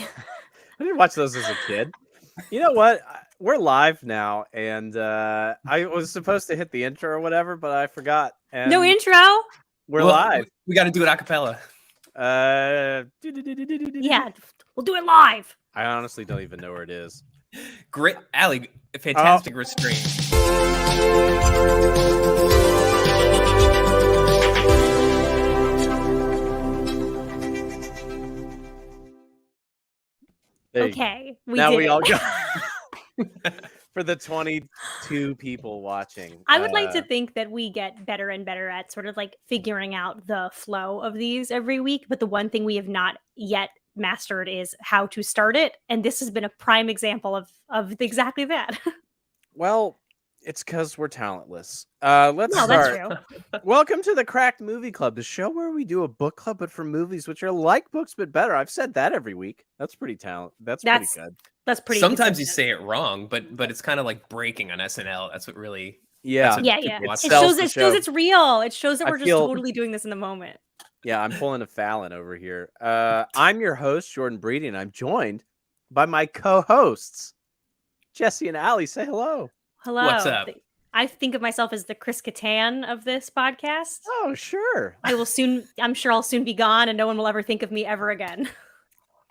I didn't watch those as a kid. You know what? We're live now, and I was supposed to hit the intro or whatever, but I forgot. And No intro? We're live. We got to do it a cappella. Yeah, we'll do it live. I honestly don't even know where it is. Great, Allie, fantastic restraint. Okay, we all go for the 22 people watching. I would like to think that we get better and better at sort of like figuring out the flow of these every week, but the one thing we have not yet mastered is how to start it, and this has been a prime example of exactly that. Well, it's because we're talentless. Let's start. That's true. Welcome to the Cracked Movie Club, the show where we do a book club, but for movies which are like books but better. I've said that every week. That's pretty pretty good. That's pretty. Sometimes you say it wrong, but it's kind of like breaking on SNL. That's what really. Yeah. It shows it's real. It shows that we're just totally doing this in the moment. Yeah, I'm pulling a Fallon over here. I'm your host, Jordan Breedy, and I'm joined by my co-hosts, Jesse and Allie. Say hello. Hello. What's up? I think of myself as the Chris Kattan of this podcast. Oh, sure. I'm sure I'll soon be gone, and no one will ever think of me ever again.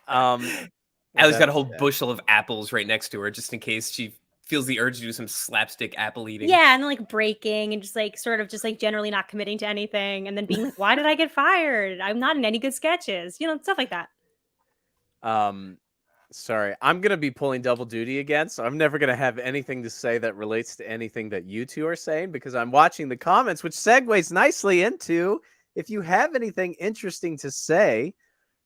Allie's got a whole bushel of apples right next to her, just in case she feels the urge to do some slapstick apple eating. Yeah, and then like breaking and just like sort of just like generally not committing to anything, and then being like, "Why did I get fired? I'm not in any good sketches," stuff like that. Sorry, I'm gonna be pulling double duty again, so I'm never gonna have anything to say that relates to anything that you two are saying because I'm watching the comments, which segues nicely into if you have anything interesting to say,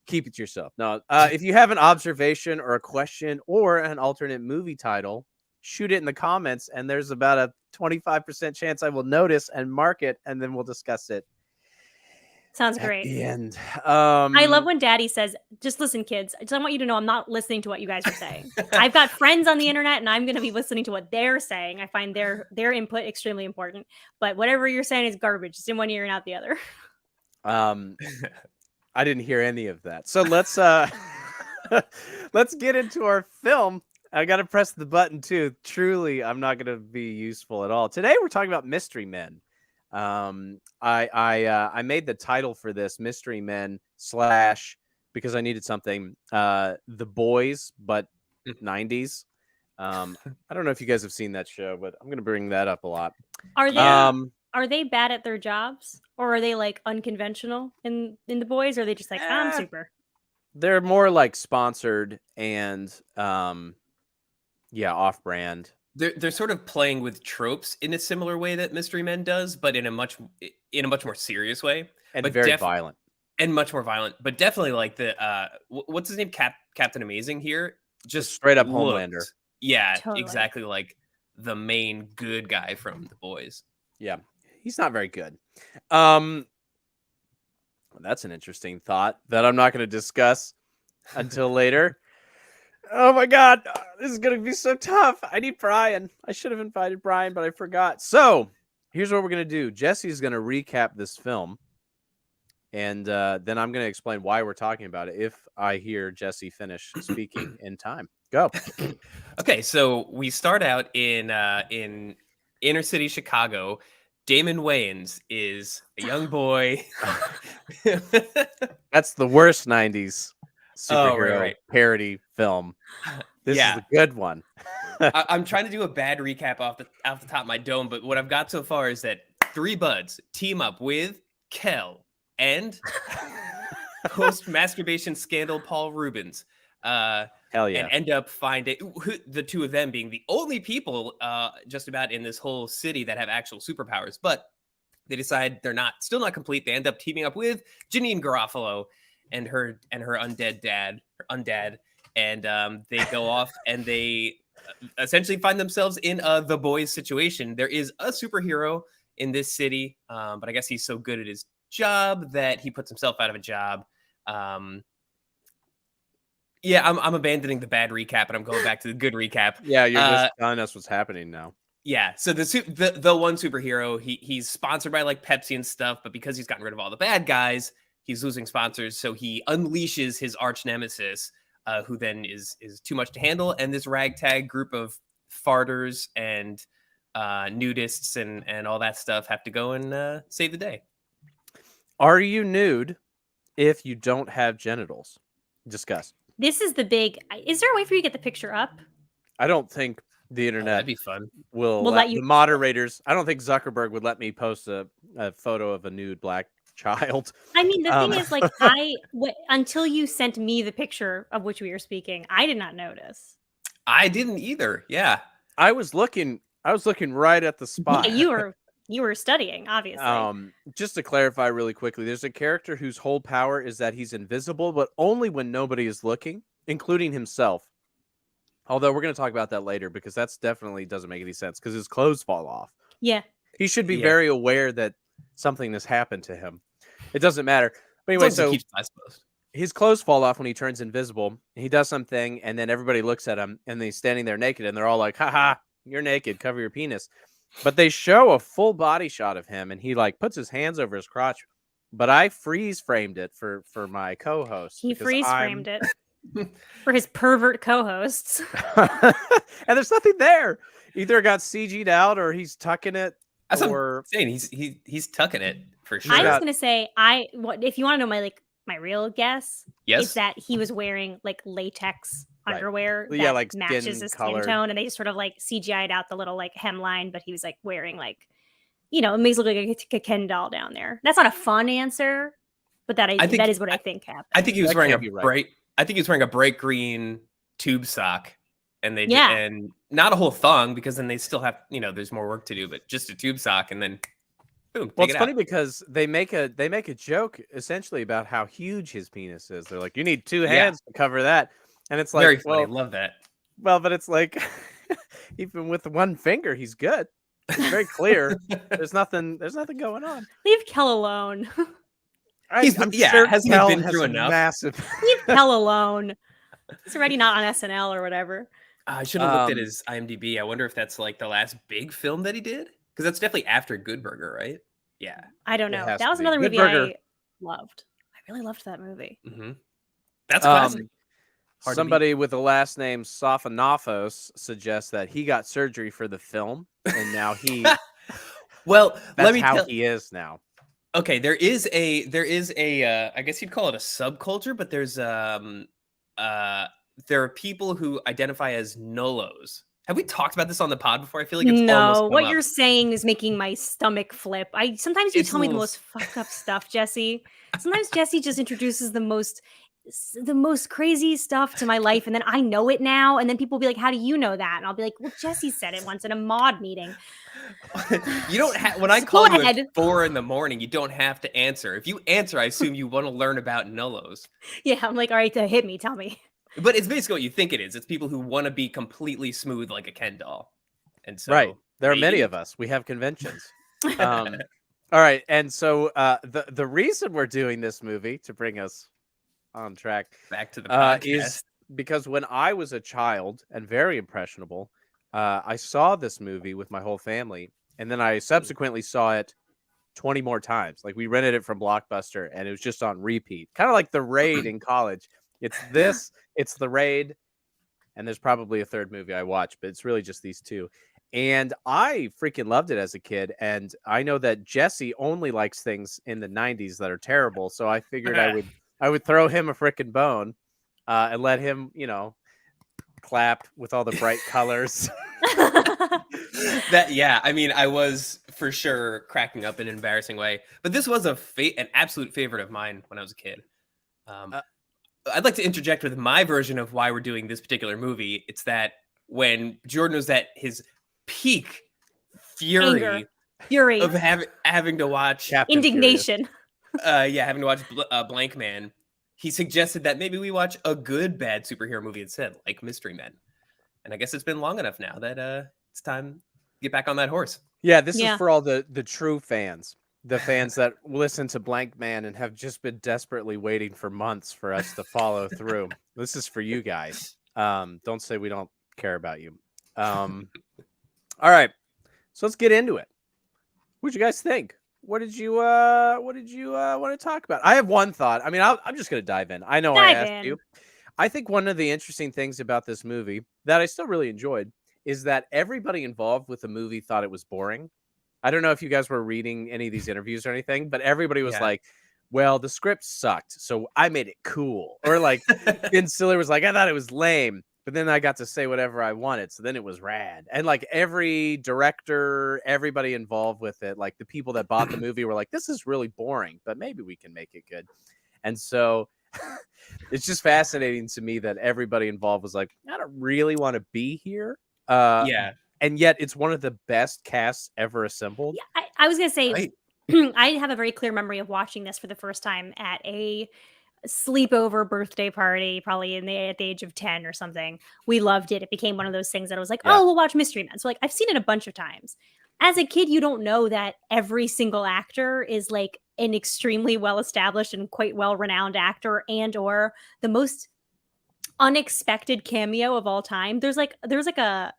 keep it to yourself. No, if you have an observation or a question or an alternate movie title, shoot it in the comments, and there's about a 25% chance I will notice and mark it, and then we'll discuss it. Sounds great. At the end. I love when Daddy says, "Just listen, kids. I just want you to know I'm not listening to what you guys are saying. I've got friends on the internet, and I'm going to be listening to what they're saying. I find their input extremely important. But whatever you're saying is garbage. It's in one ear and out the other." I didn't hear any of that. So let's let's get into our film. I got to press the button too. Truly, I'm not going to be useful at all. Today we're talking about Mystery Men. I made the title for this Mystery Men / because I needed something The Boys but 90s. I don't know if you guys have seen that show, but I'm going to bring that up a lot. Are they bad at their jobs, or are they like unconventional in The Boys, or are they just like, I'm super? They're more like sponsored and off-brand. They're sort of playing with tropes in a similar way that Mystery Men does, but in a much more serious way, and very violent, and much more violent. But definitely like the what's his name, Captain Amazing here, just straight up Homelander. Yeah, totally. Exactly like the main good guy from The Boys. Yeah, he's not very good. That's an interesting thought that I'm not going to discuss until later. Oh my God, this is going to be so tough. I need Brian. I should have invited Brian, but I forgot. So here's what we're going to do. Jesse's going to recap this film, and then I'm going to explain why we're talking about it if I hear Jesse finish speaking in time. Go. Okay, so we start out in inner city Chicago. Damon Wayans is a young boy. That's the worst 90s superhero parody film. This is a good one. I'm trying to do a bad recap off the top of my dome, but what I've got so far is that three buds team up with Kel and post-masturbation scandal Paul Rubens. Hell yeah. And end up finding the two of them being the only people just about in this whole city that have actual superpowers. But they decide they're still not complete. They end up teaming up with Janine Garofalo and her undead dad, and they go off and they essentially find themselves in The Boys situation. There is a superhero in this city, but I guess he's so good at his job that he puts himself out of a job. Yeah, I'm abandoning the bad recap and I'm going back to the good recap. Yeah, you're just telling us what's happening now. Yeah, so the one superhero, he's sponsored by like Pepsi and stuff, but because he's gotten rid of all the bad guys, he's losing sponsors, so he unleashes his arch nemesis, who then is too much to handle, and this ragtag group of farters and nudists and all that stuff have to go and save the day. Are you nude if you don't have genitals? Discuss. This is the big. Is there a way for you to get the picture up? I don't think the Oh, internet that'd be fun. will We'll let let you- the moderators. I don't think Zuckerberg would let me post a photo of a nude black child. I mean, the thing is, like, until you sent me the picture of which we are speaking, I did not notice. I didn't either. Yeah. I was looking right at the spot. Yeah, you were studying, obviously. Just to clarify really quickly, there's a character whose whole power is that he's invisible, but only when nobody is looking, including himself. Although we're going to talk about that later, because that's definitely doesn't make any sense, because his clothes fall off. Yeah. He should be Yeah. very aware that something has happened to him. It doesn't matter. But anyway, As long as so he keeps his eyes closed. his clothes fall off when he turns invisible. He does something, and then everybody looks at him, and he's standing there naked, and they're all like, haha, you're naked, cover your penis. But they show a full body shot of him, and he like puts his hands over his crotch. But I freeze framed it for my co-host. He because freeze framed it for his pervert co-hosts. and there's nothing there. Either it got CG'd out, or he's tucking it. That's what Or I'm saying. He's tucking it for sure. I was got- gonna say, if you want to know my real guess, Yes. is that he was wearing like latex Right. underwear Yeah, that like matches skin his colored. skin tone, and they just sort of like CGI'd out the little like hemline, but he was like wearing like, it makes it look like a Ken doll down there. That's not a fun answer, but that is what I think happened. I think he was That wearing can't a be right. bright. I think he was wearing a bright green tube sock, and Yeah. and not a whole thong, because then they still have there's more work to do, but just a tube sock, and then boom. Well, take it's it funny out. because they make a joke essentially about how huge his penis is. They're like, you need two Yeah. hands to cover that, and it's like, Very funny. well, Love that. but it's like, even with one finger, he's good. It's very clear. There's nothing going on. Leave Kel alone. I'm yeah, sure hasn't he Kel been has through a enough? massive. Leave Kel alone. He's already not on SNL or whatever. I should have looked at Um, his IMDb. I wonder if that's like the last big film that he did, because that's definitely after Good Burger, right? Yeah. I don't It know. has That to was be. another Good movie Burger. I loved. I really loved that movie. Mm-hmm. That's classic. Hard to beat. Somebody with the last name Sophonopos suggests that he got surgery for the film, and now Well, that's let me how tell. he is now. Okay, there is a I guess you'd call it a subculture, but there are people who identify as nullos. Have we talked about this on the pod before? I feel like it's almost No, come what up. you're saying is making my stomach flip. Sometimes you It's tell me the little- most fucked up stuff, Jesse. Sometimes Jesse just introduces the most crazy stuff to my life, and then I know it now, and then people will be like, how do you know that? And I'll be like, well, Jesse said it once in a mod meeting. You don't have when I So call go you ahead. at 4 a.m, you don't have to answer. If you answer, I assume you want to learn about nullos. Yeah, I'm like, all right, hit me, tell me. But it's basically what you think it is. It's people who want to be completely smooth like a Ken doll. And so Right. There are many maybe- of us. We have conventions. All right. And so the reason we're doing this movie, to bring us on track, Back to the podcast. is because when I was a child and very impressionable, I saw this movie with my whole family, and then I subsequently saw it 20 more times. Like, we rented it from Blockbuster, and it was just on repeat, kind of like The Raid in college. It's this, it's The Raid, and there's probably a third movie I watched, but it's really just these two. And I freaking loved it as a kid, and I know that Jesse only likes things in the 90s that are terrible, so I figured I would throw him a freaking bone and let him, clap with all the bright colors. I mean, I was for sure cracking up in an embarrassing way, but this was an absolute favorite of mine when I was a kid. I'd like to interject with my version of why we're doing this particular movie. It's that when Jordan was at his peak fury Anger. Fury. of having to watch, Captain Furious. Indignation. having to watch Blank Man, he suggested that maybe we watch a good bad superhero movie instead, like Mystery Men. And I guess it's been long enough now that it's time to get back on that horse. Yeah, this Yeah. is for all the true fans, the fans that listen to Blank Man and have just been desperately waiting for months for us to follow through. This is for you guys. Don't say we don't care about you. All right, so let's get into it. What'd you guys think? What did you want to talk about? I have one thought. I mean, I'm just gonna dive in. I know I Dive asked in. you. I think one of the interesting things about this movie that I still really enjoyed is that everybody involved with the movie thought it was boring. I don't know if you guys were reading any of these interviews or anything, but everybody was Yeah. like, well, the script sucked, so I made it cool. Or like Ben Stiller was like, I thought it was lame, but then I got to say whatever I wanted, so then it was rad. And like every director, everybody involved with it, like the people that bought the movie were like, this is really boring, but maybe we can make it good. And so it's just fascinating to me that everybody involved was like, I don't really want to be here. Yeah. And yet it's one of the best casts ever assembled. Yeah, I was gonna say Right. I have a very clear memory of watching this for the first time at a sleepover birthday party, probably at the age of 10 or something. We loved it. It became one of those things that I was like, Yeah. oh, we'll watch Mystery Men. So like I've seen it a bunch of times. As a kid, you don't know that every single actor is like an extremely well established and quite well renowned actor and or the most unexpected cameo of all time. There's like a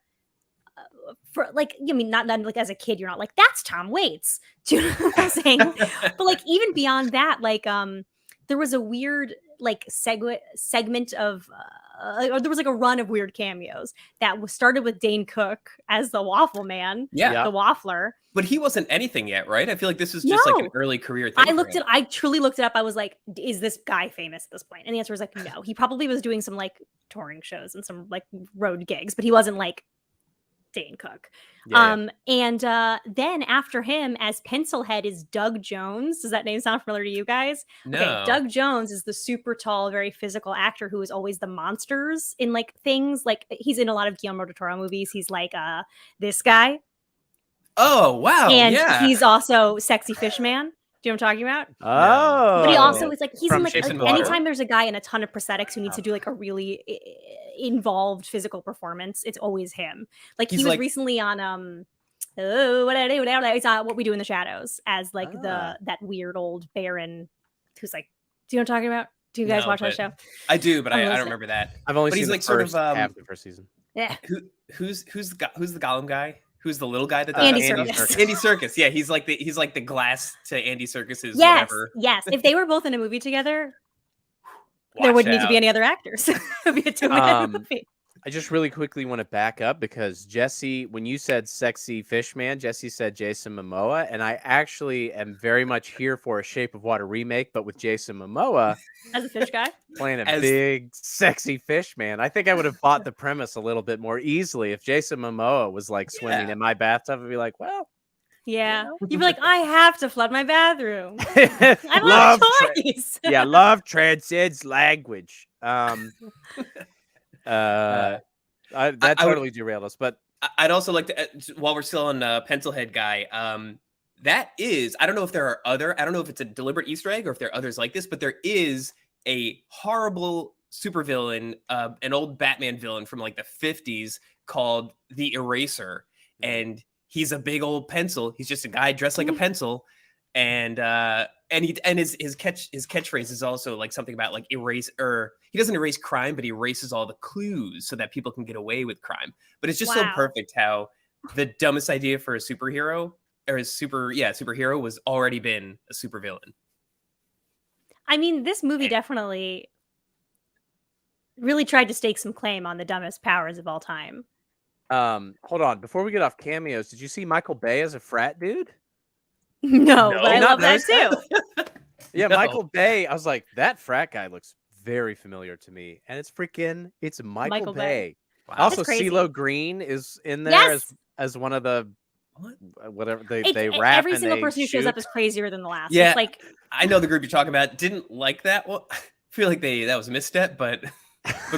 for like, I mean, not like as a kid, you're not like, that's Tom Waits. Do you know what I'm saying? But like even beyond that, like there was a weird like segment of or there was like a run of weird cameos that was started with Dane Cook as the Waffle Man, Yeah. the Waffler. But he wasn't anything yet, right? I feel like this is just like an No. early career thing. I truly looked it up. I was like, is this guy famous at this point? And the answer was like, no. He probably was doing some like touring shows and some like road gigs, but he wasn't like Dane Cook. Yeah. And then after him as Pencilhead is Doug Jones. Does that name sound familiar to you guys? No. Okay, Doug Jones is the super tall, very physical actor who is always the monsters in like things. Like he's in a lot of Guillermo del Toro movies. He's like this guy. Oh, wow. And yeah. he's also Sexy Fish Man. Do you know what I'm talking about? Oh, But he also is like he's From in like Chasing anytime Water? there's a guy in a ton of prosthetics who needs to do like a really involved physical performance, it's always him. Like He's he was like- recently on it's What We Do in the Shadows as like that weird old baron who's like, do you know what I'm talking about? Do you guys No, watch that but show? I do, but I listen. don't remember that. I've only But seen he's the like sort of, first half of the first season. Yeah. Who's the Gollum guy? Who's the little guy that does Andy that Serkis. stuff? Andy Serkis. Yeah, he's like the glass to Andy Serkis's Yes, whatever. yes. If they were both in a movie together, there Watch wouldn't need to out. be any other actors. It would be a 2-minute movie. I just really quickly want to back up because Jesse, when you said Sexy Fish Man, Jesse said Jason Momoa, and I actually am very much here for a Shape of Water remake, but with Jason Momoa As a fish guy. playing a As- big, sexy fish man. I think I would have bought the premise a little bit more easily if Jason Momoa was like swimming Yeah. in my bathtub. I'd be like, well, Yeah. know? You'd be like, I have to flood my bathroom. I have love, a choice. yeah, love transcends language. That I would- totally derailed us, but I'd also like to, while we're still on Pencilhead guy, that is, I don't know if there are I don't know if it's a deliberate Easter egg or if there are others like this, but there is a horrible supervillain, an old Batman villain from like the 50s called the Eraser. And he's a big old pencil. He's just a guy dressed like a pencil. And his catchphrase is also like something about like erase, or he doesn't erase crime, but he erases all the clues so that people can get away with crime. But it's just so Wow. perfect how the dumbest idea for a superhero or superhero was already been a supervillain. I mean, this movie definitely really tried to stake some claim on the dumbest powers of all time. hold on, before we get off cameos, did you see Michael Bay as a frat dude? No, No, but I not love that noticed too. Yeah, No. Michael Bay. I was like, that frat guy looks very familiar to me, and it's Michael Michael Bay. Bay. Wow. Also, crazy. CeeLo Green is in there Yes. as one of the What? whatever they It's- rap. every and single they person who shows up shoot. is crazier than the last. Yeah. It's like I know the group you're talking about didn't like that. Well, I feel like that was a misstep, but good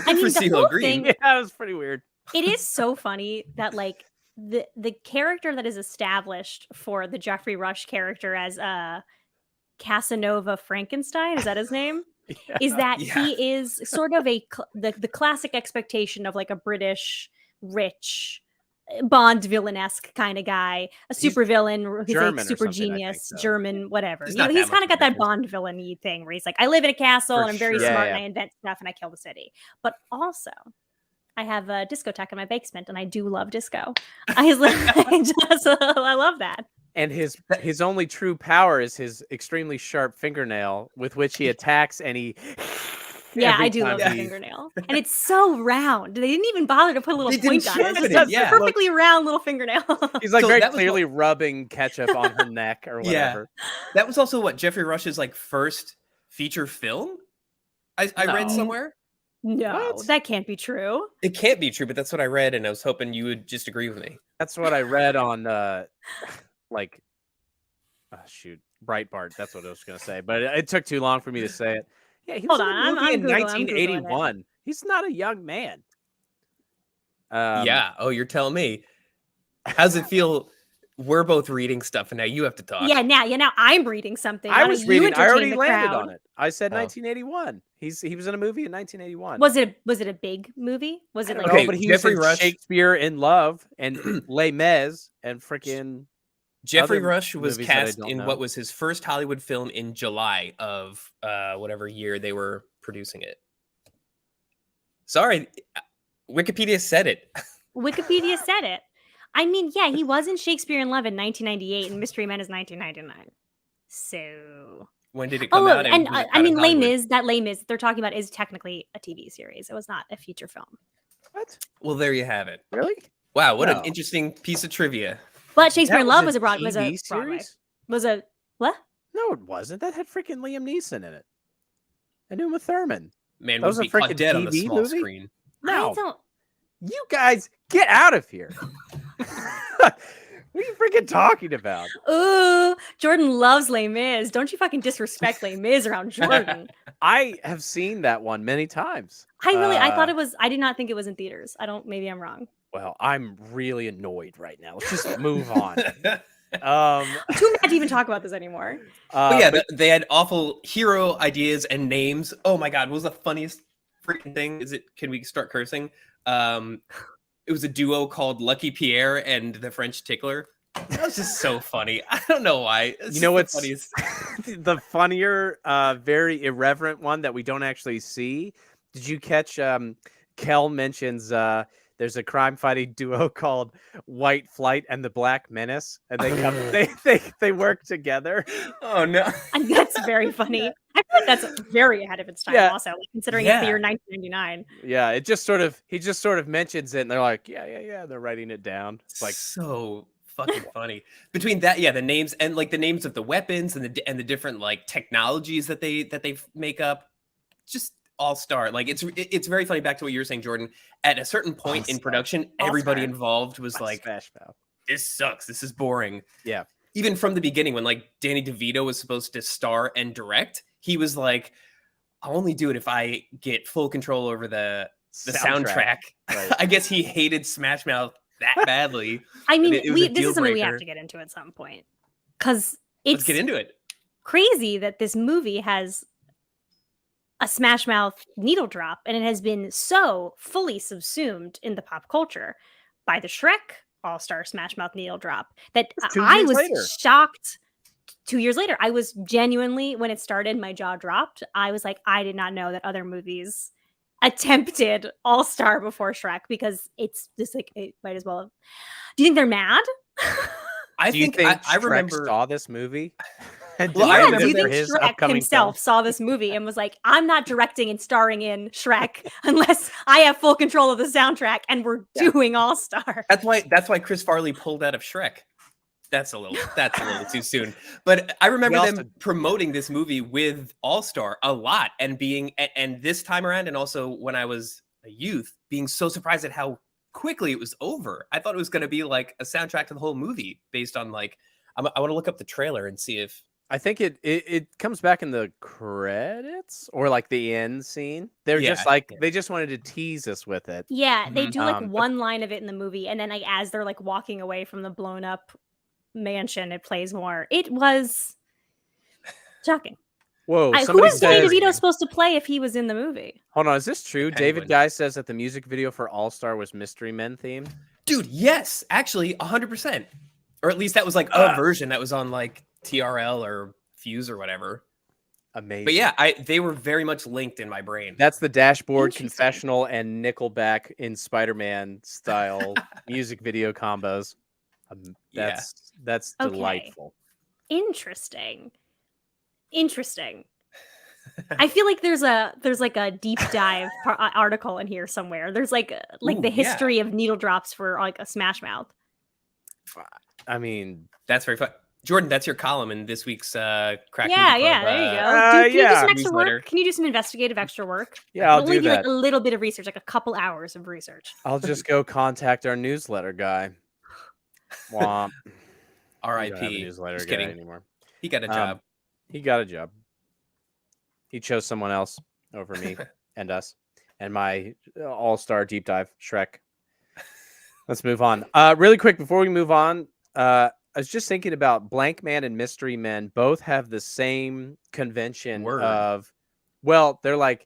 I mean, for the CeeLo whole Green. thing- Yeah, it was pretty weird. it is so funny that like the character that is established for the Jeffrey Rush character as Casanova Frankenstein, is that his name? Yeah. Is that Yeah. he is sort of the classic expectation of like a British rich Bond villain-esque kind of guy, a He's super villain who's German like or super something, I think, genius, though. German, whatever. He's You know, not he's that kind of much got that of a Bond villain-y thing where he's like, I live in a castle For and I'm very sure. smart Yeah, and I yeah. invent stuff and I kill the city. But also, I have a discotheque in my basement and I do love disco. I love that. And his only true power is his extremely sharp fingernail with which he attacks, and he Yeah, Every I do time love the he- fingernail. And it's so round. They didn't even bother to put a little They point didn't on it. It's sharpen just it, a yeah. perfectly round little fingernail. He's like So very that was clearly rubbing ketchup on her neck or Yeah. whatever. That was also what Jeffrey Rush's like first feature film. I read No. somewhere. No, What? that can't be true. It can't be true, but that's what I read, and I was hoping you would just agree with me. That's what I read on like shoot, Breitbart. That's what I was gonna say, but it took too long for me to say it. Yeah, he was Hold in a on, movie I'm in Googling it. 1981. He's not a young man. Yeah. Oh, you're telling me. How's it feel? We're both reading stuff, and now you have to talk. Yeah, now I'm reading something. I Why was don't you reading. I entertain already the landed crowd? on it. I said Oh. 1981. He was in a movie in 1981. Was it a big movie? Was I it don't like know, Okay, but he Jeffrey was in Rush- Shakespeare in Love and Les Mis and freaking Jeffrey other Rush was movies that I cast don't in know. what was his first Hollywood film in July of whatever year they were producing it. Sorry, Wikipedia said it. Wikipedia said it. I mean, yeah, he was in Shakespeare in Love in 1998 and Mystery Men is 1999. So When did it come out? and was it I out in mean, Les Hollywood? Mis, that Les Mis they're talking about is technically a TV series. It was not a feature film. What? Well, there you have it. Really? Wow, what No. an interesting piece of trivia. But Shakespeare That in Love a was a Broadway. TV series? Was a what? No, it wasn't. That had freaking Liam Neeson in it. And Uma Thurman. Man, That was would a be caught freaking dead on the TV small movie? screen. No, I don't. you guys get out of here. What are you freaking talking about? Ooh, Jordan loves Les Mis. Don't you fucking disrespect Les Mis around Jordan. I have seen that one many times. I thought it was. I did not think it was in theaters. Maybe I'm wrong. Well, I'm really annoyed right now. Let's just move on. Too mad to even talk about this anymore. But yeah, but they had awful hero ideas and names. Oh my god, what was the funniest freaking thing? Can we start cursing? It was a duo called Lucky Pierre and the French Tickler. That was just so funny. I don't know why. It's you know just what's the funniest. the funnier, very irreverent one that we don't actually see? Did you catch? Kel mentions there's a crime fighting duo called White Flight and the Black Menace, and they come they work together. Oh no. And that's very funny. I feel like that's very ahead of its time. Yeah. Also, like, considering it's the Yeah. year 1999. Yeah, he just sort of mentions it, and they're like, yeah. They're writing it down. It's like, So fucking funny. Between that, yeah, the names and like the names of the weapons and the different like technologies that they make up, just all star. Like it's very funny. Back to what you were saying, Jordan. At a certain point in production, everybody involved was like, Smash Mouth. "This sucks. This is boring." Yeah. Even from the beginning, when like Danny DeVito was supposed to star and direct, he was like, "I'll only do it if I get full control over the soundtrack." Right. I guess he hated Smash Mouth that badly. I mean, it was a this deal is something we breaker. have to get into at some point because Let's it's get into it. crazy that this movie has a Smash Mouth needle drop, and it has been so fully subsumed in the pop culture by the Shrek All-Star Smash Mouth needle drop that It's 2 I years was later. shocked. 2 years later, I was genuinely, when it started, my jaw dropped. I was like, I did not know that other movies attempted All-Star before Shrek, because it's just like, it might as well have. Do you think they're mad? I Do you think think I Shrek remember. saw this movie? And Well, did I Yeah, it do you remember think for his Shrek upcoming himself film? saw this movie and was like, I'm not directing and starring in Shrek unless I have full control of the soundtrack and we're doing All Star? That's why Chris Farley pulled out of Shrek. That's a little too soon. But I remember He them also- promoting this movie with All Star a lot, and this time around, and also when I was a youth, being so surprised at how quickly it was over. I thought it was going to be like a soundtrack to the whole movie based on like. I want to look up the trailer and see if. I think it comes back in the credits or like the end scene. They're just Yeah, like yeah. they just wanted to tease us with it. Yeah, they Mhm. do like But- one line of it in the movie, and then like as they're like walking away from the blown up mansion, it plays more. It was shocking. Whoa! Who Somebody was Danny says, DeVito supposed to play if he was in the movie? hold on, is this true? David Penguin. Guy says that the music video for All Star was Mystery Men themed. Dude, yes, actually, 100%. Or at least that was like a version that was on like TRL or Fuse or whatever. Amazing. But yeah, they were very much linked in my brain. That's the Dashboard Interesting. Confessional and Nickelback in Spider-Man style music video combos. Yeah. That's Okay. delightful. Interesting. I feel like there's like a deep dive article in here somewhere. There's like Ooh, the yeah. history of needle drops for like a Smash Mouth. I mean, That's very fun. Jordan, that's your column in this week's Crack Movie Yeah, Club, there you go. Can you do yeah, some extra newsletter. work? Can you do some investigative extra work? yeah, I'll It'll only do be like that. a little bit of research, like a couple hours of research. I'll just go contact our newsletter guy. Womp. We don't have a R.I.P. newsletter Just guy kidding. anymore. He got a job. He got a job. He chose someone else over me and us and my all-star deep dive, Shrek. Let's move on. Really quick before we move on, I was just thinking about Blank Man and Mystery Men both have the same convention of, well, they're like,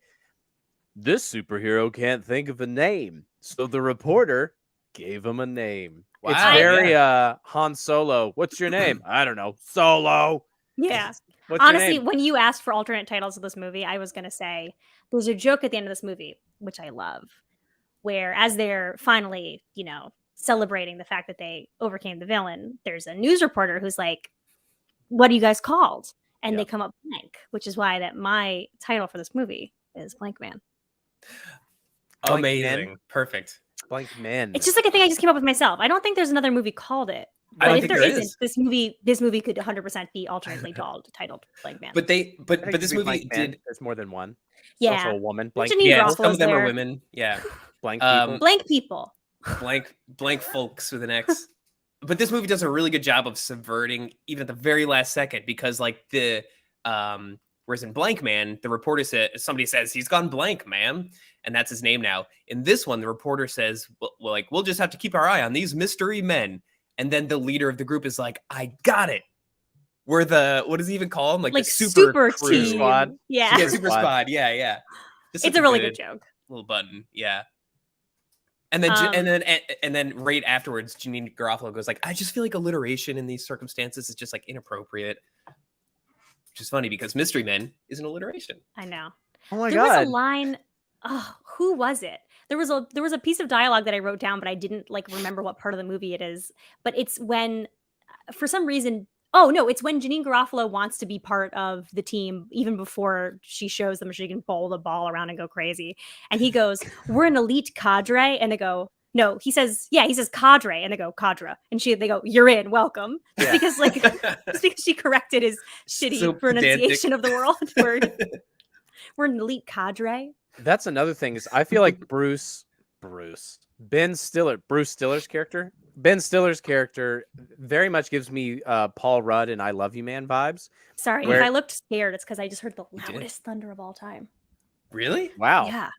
this superhero can't think of a name, so the reporter gave him a name. Wow, It's very Han Solo. What's your name? I don't know. Solo. Yeah. What's your Honestly, name? when you asked for alternate titles of this movie, I was going to say there's a joke at the end of this movie, which I love, where as they're finally, celebrating the fact that they overcame the villain, there's a news reporter who's like, what are you guys called? And they come up blank, which is why that my title for this movie is Blank Man. Amazing. Man. Perfect. Blank Man. It's just like a thing I just came up with myself. I don't think there's another movie called it. I don't if think there there isn't, is. this movie could 100% be alternately titled Blank Man. But I think this it could be movie Blank Man. did. There's more than one. It's Yeah. also a woman. Blank. Janine Yeah, Garofalo's some of them there. are women. Yeah. Blank people. Blank people. Blank folks with an X. But this movie does a really good job of subverting even at the very last second, because like whereas in Blank Man, the reporter somebody says he's gone blank, ma'am, and that's his name now. In this one, the reporter says, we'll just have to keep our eye on these mystery men. And then the leader of the group is like, I got it. We're what does he even call them? Like the super crew. team. Squad. Yeah. Yeah, super squad. Yeah. Just It's such a really good joke. little button. Yeah. And then and then right afterwards, Janine Garofalo goes like, I just feel like alliteration in these circumstances is just like inappropriate. Which is funny because Mystery Men is an alliteration. I know. Oh my There god. was a line. Oh, who was it? There was a piece of dialogue that I wrote down, but I didn't remember what part of the movie it is. But it's when, for some reason, it's when Janine Garofalo wants to be part of the team even before she shows them she can bowl the ball around and go crazy. And he goes, "We're an elite cadre," and they go, "No." He says, "Cadre," and they go, "Cadre," and they go, "You're in, welcome." Just because she corrected his shitty pronunciation of the word. We're an elite cadre. That's another thing is I feel like Ben Stiller's character very much gives me Paul Rudd and I Love You Man vibes. Sorry, if I looked scared, it's because I just heard the loudest thunder of all time. Really? Wow. Yeah.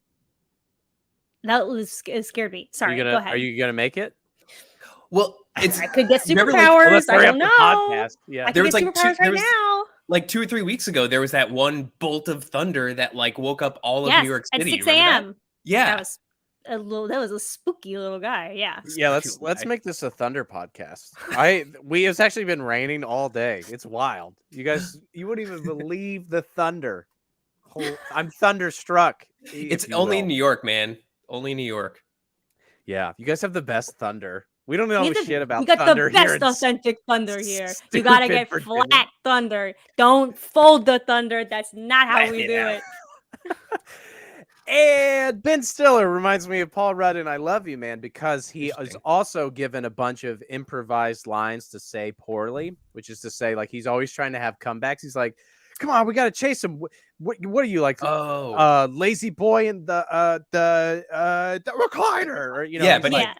It scared me. Sorry, go ahead. Are you gonna make it? Well, I could get remember, superpowers. Well, I don't know. Podcast. Yeah. I could get superpowers right now. Like 2 or 3 weeks ago, there was that one bolt of thunder that woke up all of New York City. At 6 a.m. Yeah. That was a spooky little guy. Yeah. Yeah, let's make this a thunder podcast. It's actually been raining all day. It's wild. You guys, you wouldn't even believe the thunder. I'm thunderstruck. It's only in New York, man. Only New York. Yeah, you guys have the best thunder. We don't know shit about thunder. We got the best authentic thunder here. You Stupid gotta get Virginia. flat thunder. Don't fold the thunder. That's not how we do it. And Ben Stiller reminds me of Paul Rudd and I Love You Man because he is also given a bunch of improvised lines to say poorly, which is to say, like, he's always trying to have comebacks. He's like, come on, we got to chase him. What are you like? Lazy boy in the recliner, or Yeah, but yeah.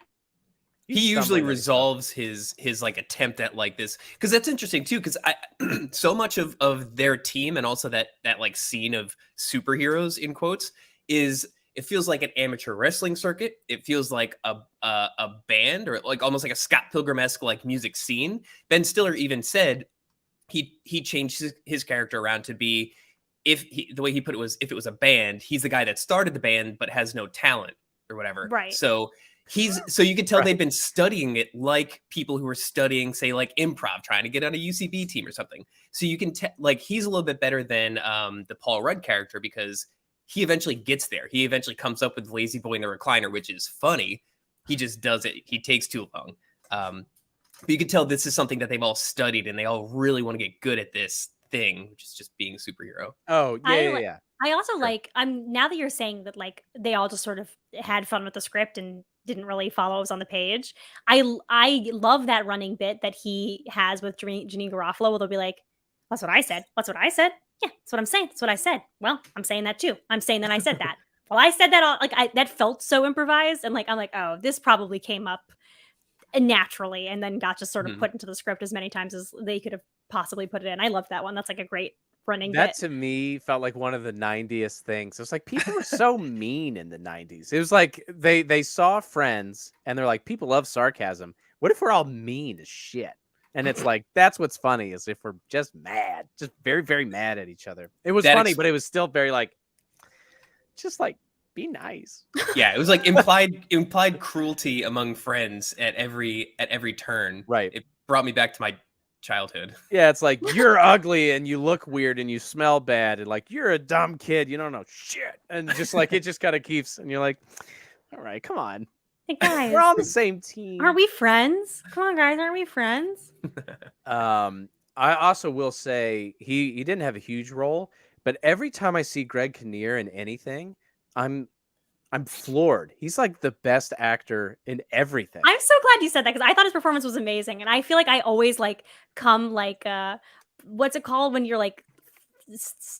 He usually resolves his like attempt at like this, because that's interesting too, because I so much of their team and also that like scene of superheroes in quotes is it feels like an amateur wrestling circuit. It feels like a band, or like almost like a Scott Pilgrim-esque like music scene. Ben Stiller even said he changed his character around to be, the way he put it was, if it was a band, he's the guy that started the band but has no talent or whatever. Right. So you could tell they've been studying it like people who are studying, say, like improv, trying to get on a UCB team or something. So you can like he's a little bit better than the Paul Rudd character, because he eventually gets there. He eventually comes up with Lazy Boy in the Recliner, which is funny. He just does it. He takes too long. But you can tell this is something that they've all studied and they all really want to get good at this thing, which is just being a superhero. Oh, yeah. I also Sure. like now that you're saying that like they all just sort of had fun with the script and didn't really follow what was on the page. I love that running bit that he has with Janine Garofalo where they'll be like, "That's what I said. What's what I said? Yeah, that's what I'm saying. That's what I said. Well, I'm saying that too. I'm saying that I said that. Well, I said that all that felt so improvised and like I'm like, oh, this probably came up naturally and then got just sort of put into the script as many times as they could have possibly put it in. I love that one. That's like a great running That bit. to me felt like one of the 90s things. It was like people were so mean in the 90s. It was like they saw Friends and they're like, people love sarcasm. What if we're all mean as shit? And it's like that's what's funny is if we're just mad, just very, very mad at each other. It was funny, but it was still very like just like be nice. Yeah, it was like implied cruelty among friends at every turn. Right. It brought me back to my childhood. Yeah, it's like you're ugly and you look weird and you smell bad and like you're a dumb kid, you don't know shit. And just like it just kind of keeps and you're like, all right, come on. Hey guys, We're on the same team. aren't we friends? Come on, guys, aren't we friends? I also will say he didn't have a huge role, but every time I see Greg Kinnear in anything, I'm floored. He's like the best actor in everything. I'm so glad you said that because I thought his performance was amazing, and I feel like I always like come like what's it called when you're like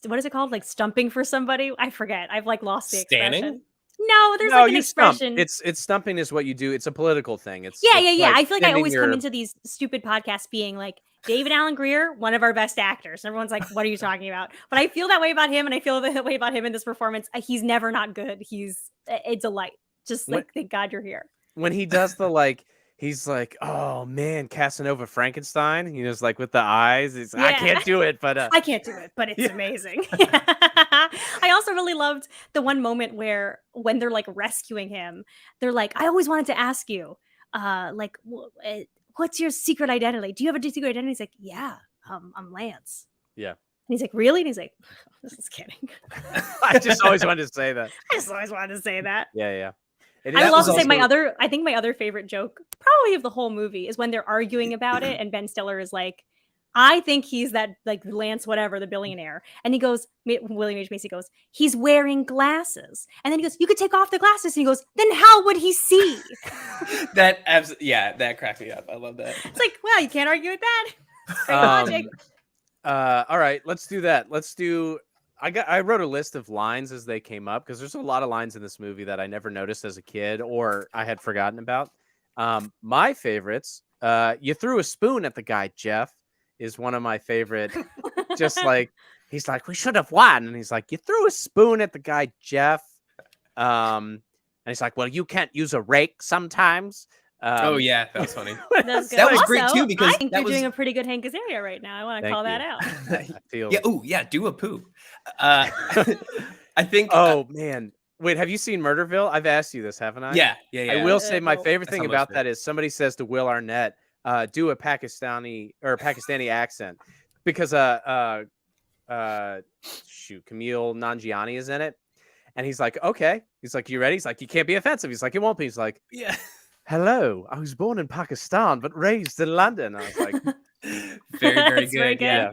what is it called like stumping for somebody? I forget. I've like lost the expression. No, there's like an expression. It's stumping is what you do. It's a political thing. It's yeah. like I feel like I always come into these stupid podcasts being like David Alan Grier, one of our best actors. And everyone's like, what are you talking about? But I feel that way about him, and I feel that way about him in this performance. He's never not good. He's a delight. Just like thank God you're here. When he does the like, he's like, oh man, Casanova Frankenstein. He was like with the eyes. He's, I can't do it, but I can't do it, but it's amazing. I also really loved the one moment where when they're like rescuing him, they're like, I always wanted to ask you, like, what's your secret identity? Do you have a secret identity? He's like, yeah, I'm Lance. Yeah. And he's like, really? And he's like, oh, this is kidding. I just always wanted to say that. Yeah. I will also say I think my other favorite joke, probably of the whole movie, is when they're arguing about it, and Ben Stiller is like, I think he's that like Lance whatever, the billionaire. And he goes, William H. Macy goes, he's wearing glasses. And then he goes, you could take off the glasses. And he goes, then how would he see? That cracked me up. I love that. It's like, well, you can't argue with that. Straight logic. All right, let's do that. I wrote a list of lines as they came up because there's a lot of lines in this movie that I never noticed as a kid or I had forgotten about. My favorites, you threw a spoon at the guy, Jeff, is one of my favorite. Just like, he's like, we should have won. And he's like, you threw a spoon at the guy, Jeff. And he's like, well, you can't use a rake sometimes. Oh yeah, that was funny. That was also, great too because I think you're doing a pretty good Hank Azaria right now. I want to call that out. I feel... do a poo. I think. Oh man, wait, have you seen Murderville? I've asked you this, haven't I? Yeah. I will say my favorite thing about that is somebody says to Will Arnett, do a Pakistani accent because Camille Nanjiani is in it, and he's like, okay, he's like, you ready? He's like, you can't be offensive. He's like, it won't be. He's like, yeah. Hello, I was born in Pakistan but raised in London. I was like, very, very good. Yeah.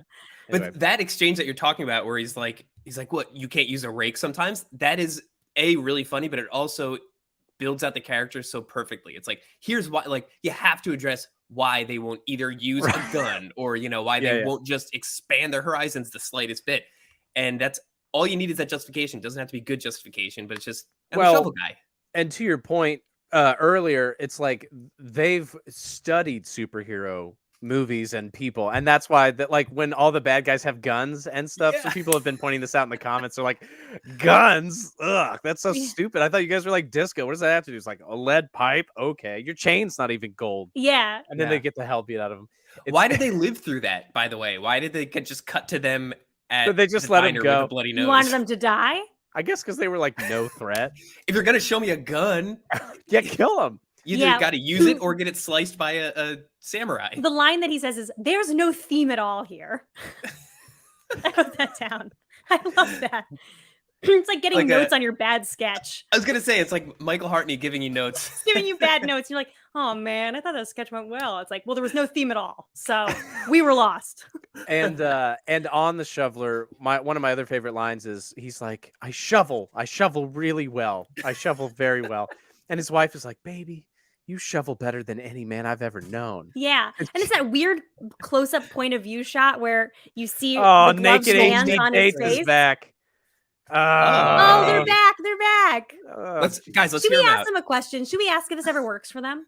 Anyway. But that exchange that you're talking about, where he's like, what? You can't use a rake sometimes. That is really funny, but it also builds out the characters so perfectly. It's like, here's why. Like, you have to address why they won't either use a gun or why they won't just expand their horizons the slightest bit. And that's all you need is that justification. It doesn't have to be good justification, but it's just a shovel guy. And to your point. Earlier, it's like they've studied superhero movies and people, and that's why that like when all the bad guys have guns and stuff. So people have been pointing this out in the comments. They're like, guns, ugh, that's so stupid. I thought you guys were like disco. What does that have to do? It's like a lead pipe. Okay, your chain's not even gold. Yeah, and then they get the hell beat out of them. Why did they live through that? By the way, why did they just cut to them at? They just let him go. With a bloody nose? You wanted them to die. I guess because they were like no threat. If you're gonna show me a gun, kill them. You either got to use it or get it sliced by a samurai. The line that he says is, "There's no theme at all here." I wrote that down. I love that. It's like getting Like notes on your bad sketch. I was gonna say it's like Michael Hartney giving you notes. It's giving you bad notes. You're like, oh man, I thought that sketch went well. It's like, well, there was no theme at all, so we were lost. And on the shoveler, one of my other favorite lines is he's like, I shovel really well. I shovel very well. And his wife is like, baby, you shovel better than any man I've ever known. Yeah, and it's that weird close-up point of view shot where you see Oh, the gloved naked hand HD on his Dates is face. back. Oh, they're back! They're back. Let's Should hear we them ask out. them a question? Should we ask if this ever works for them?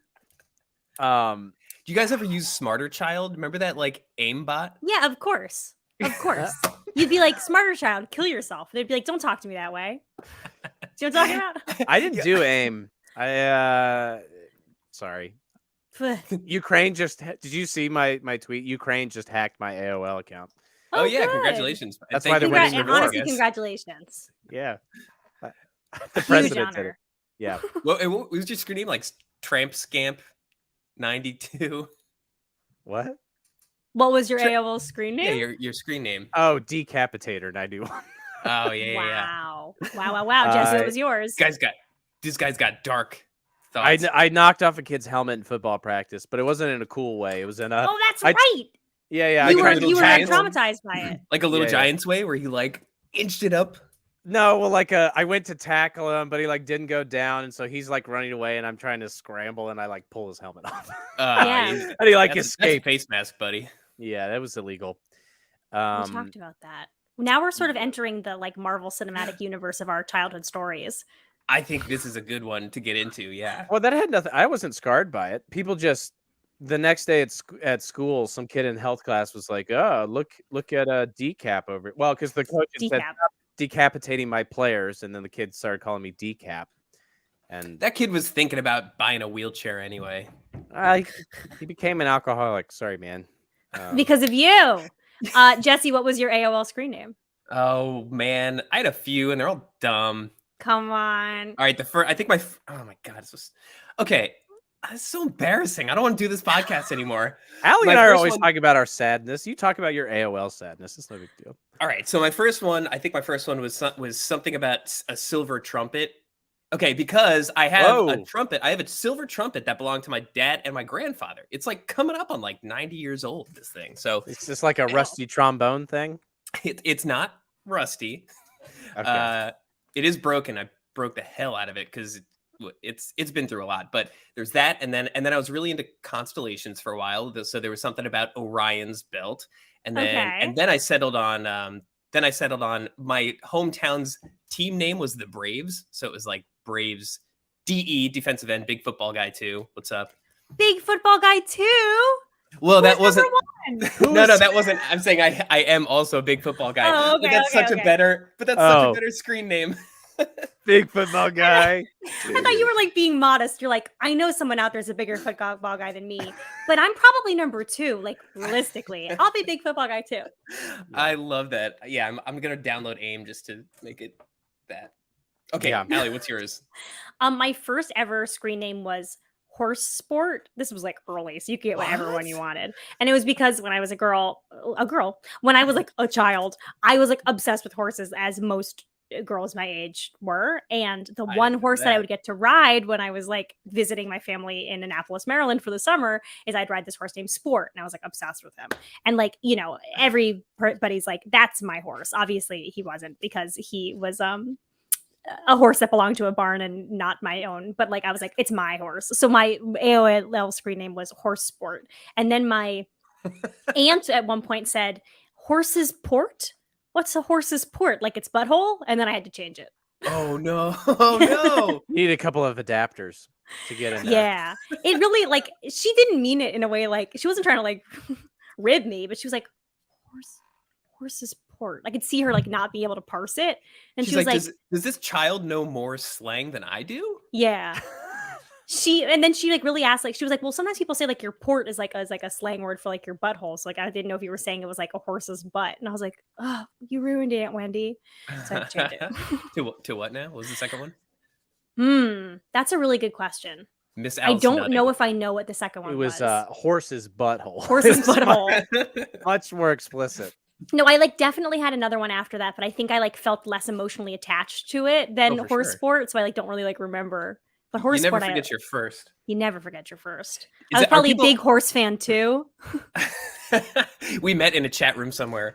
Do you guys ever use Smarter Child? Remember that like aimbot? Yeah, of course. Of course. You'd be like, smarter child, kill yourself. They'd be like, don't talk to me that way. Do you know what I'm talking about? I didn't do aim. Sorry. Ukraine just did you see my tweet? Ukraine just hacked my AOL account. Oh yeah, good. congratulations. That's Thank why they're you. winning the war, I Honestly, guess. congratulations. Yeah. The Huge president did it. honor. Yeah. Well, what was your screen name? Like Tramp Scamp 92? What was your AOL screen Yeah, name? your screen name. Oh, Decapitator 91. Oh yeah. Wow. Jesse, it was yours. This guy's got dark thoughts. I knocked off a kid's helmet in football practice, but it wasn't in a cool way. It was in a Oh, that's right. yeah. You Like were a little giant- traumatized by it. like a little Yeah. Giants way where he like inched it up. No, well, I went to tackle him, but he like didn't go down, and so he's like running away, and I'm trying to scramble, and I like pull his helmet off, Yeah. and he like That's a escaped. face mask, buddy. Yeah, that was illegal. We talked about that. Now we're sort of entering the like Marvel Cinematic Universe of our childhood stories. I think this is a good one to get into. Yeah. Well, that had nothing. I wasn't scarred by it. People just the next day at school, some kid in health class was like, "Oh, look at a decap over." Well, because the coach had said, Decap. "Stop decapitating my players," and then the kids started calling me decap, and That kid was thinking about buying a wheelchair anyway. he became an alcoholic. Sorry, man. Because of you. Jesse, what was your AOL screen name? Oh man, I had a few and they're all dumb. Come on. All right, the first, I think oh my god, it's just okay. It's so embarrassing. I don't want to do this podcast anymore. Allie My and I are first always one- talking about our sadness. You talk about your AOL sadness. It's no big deal. All right, so my first one was something about a silver trumpet. Okay, because I have a Whoa. trumpet. I have a silver trumpet that belonged to my dad and my grandfather. It's like coming up on like 90 years old, this thing. So It's just like a rusty trombone thing. it's not rusty. Okay. It is broken. I broke the hell out of it because it's been through a lot. But there's that, and then I was really into constellations for a while. So there was something about Orion's belt, and then I settled on my hometown's team name was the Braves. So it was like Braves, DE, defensive end, big football guy too. What's up? Big football guy too. Well, that Who's wasn't. number one? No, that wasn't. I'm saying I am also a big football guy. Oh, but okay, that's okay, such okay. a better. But that's such a better screen name. Big football guy. I thought you were like being modest. You're like, I know someone out there's a bigger football guy than me, but I'm probably number 2. Like realistically, I'll be big football guy too. I love that. Yeah, I'm gonna download AIM just to make it that. Okay, Yeah. Allie, what's yours? My first ever screen name was Horse Sport. This was like early, so you could get whatever one you wanted. And it was because when I was when I was like a child, I was like obsessed with horses, as most girls my age were. And the I one didn't know horse that I that. would get to ride when I was like visiting my family in Annapolis, Maryland for the summer is I'd ride this horse named Sport. And I was like obsessed with him. And like, you know, everybody's like, that's my horse. Obviously he wasn't, because he was a horse that belonged to a barn and not my own, but like I was like, it's my horse. So my AOL screen name was Horse Sport. And then my aunt at one point said, Horse's Port? What's a horse's port? Like its butthole? And then I had to change it. Oh no! Oh no! Need a couple of adapters to get in there. Yeah. It really, like, she didn't mean it in a way, like, she wasn't trying to like rib me, but she was like, horse's port. I could see her like not be able to parse it. And She's she was like, does this child know more slang than I do? yeah. And then she like really asked, like, she was like, well, sometimes people say like your port is like a slang word for like your butthole. So like I didn't know if you were saying it was like a horse's butt. And I was like, oh, you ruined it, Aunt Wendy. So I had to change it. To what now? What was the second one? That's a really good question. Miss I Alice don't Nutting. know if I know what the second one It was was. horse's butthole. Horse's It's butthole. much more explicit. No, I like definitely had another one after that, but I think I like felt less emotionally attached to it than for horse sure. sport, so I like don't really like remember. But You horse never sport, forget your first. you never forget your first. I Is was it, are probably a people? big horse fan too. We met in a chat room somewhere.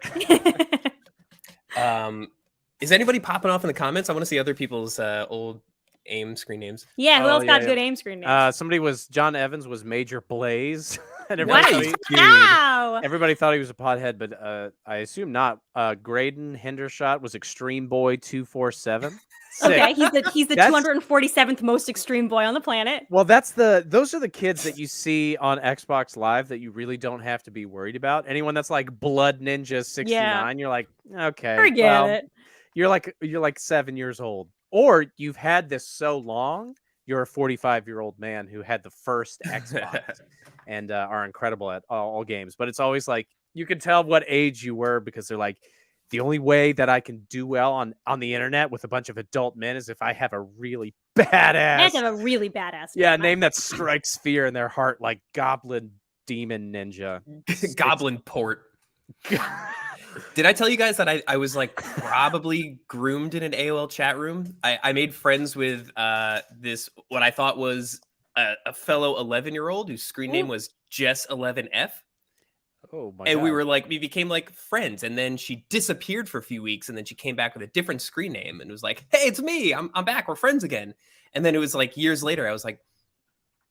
Is anybody popping off in the comments? I want to see other people's old AIM screen names. Yeah, who Oh, else got yeah. good aim screen names? Somebody was John Evans was Major Blaze, and What? How? everybody thought he was a pothead, but I assume not. Graydon Hendershot was Extreme Boy 247. Okay, he's the That's- 247th most extreme boy on the planet. Well, those are the kids that you see on Xbox Live that you really don't have to be worried about. Anyone that's like Blood Ninja 69, you're like, okay, Forget well, it. you're like 7 years old, or you've had this so long. You're a 45-year-old man who had the first Xbox and are incredible at all games. But it's always like you can tell what age you were because they're like, the only way that I can do well on the internet with a bunch of adult men is if I have a really I have badass, to have a really badass name that strikes fear in their heart, like Goblin Demon Ninja. Goblin Port. Did I tell you guys that I was like probably groomed in an AOL chat room? I made friends with this, what I thought was a fellow 11-year-old whose screen name was Jess11F. Oh my And God. we became like friends. And then she disappeared for a few weeks. And then she came back with a different screen name and was like, hey, it's me. I'm back. We're friends again. And then it was like years later, I was like,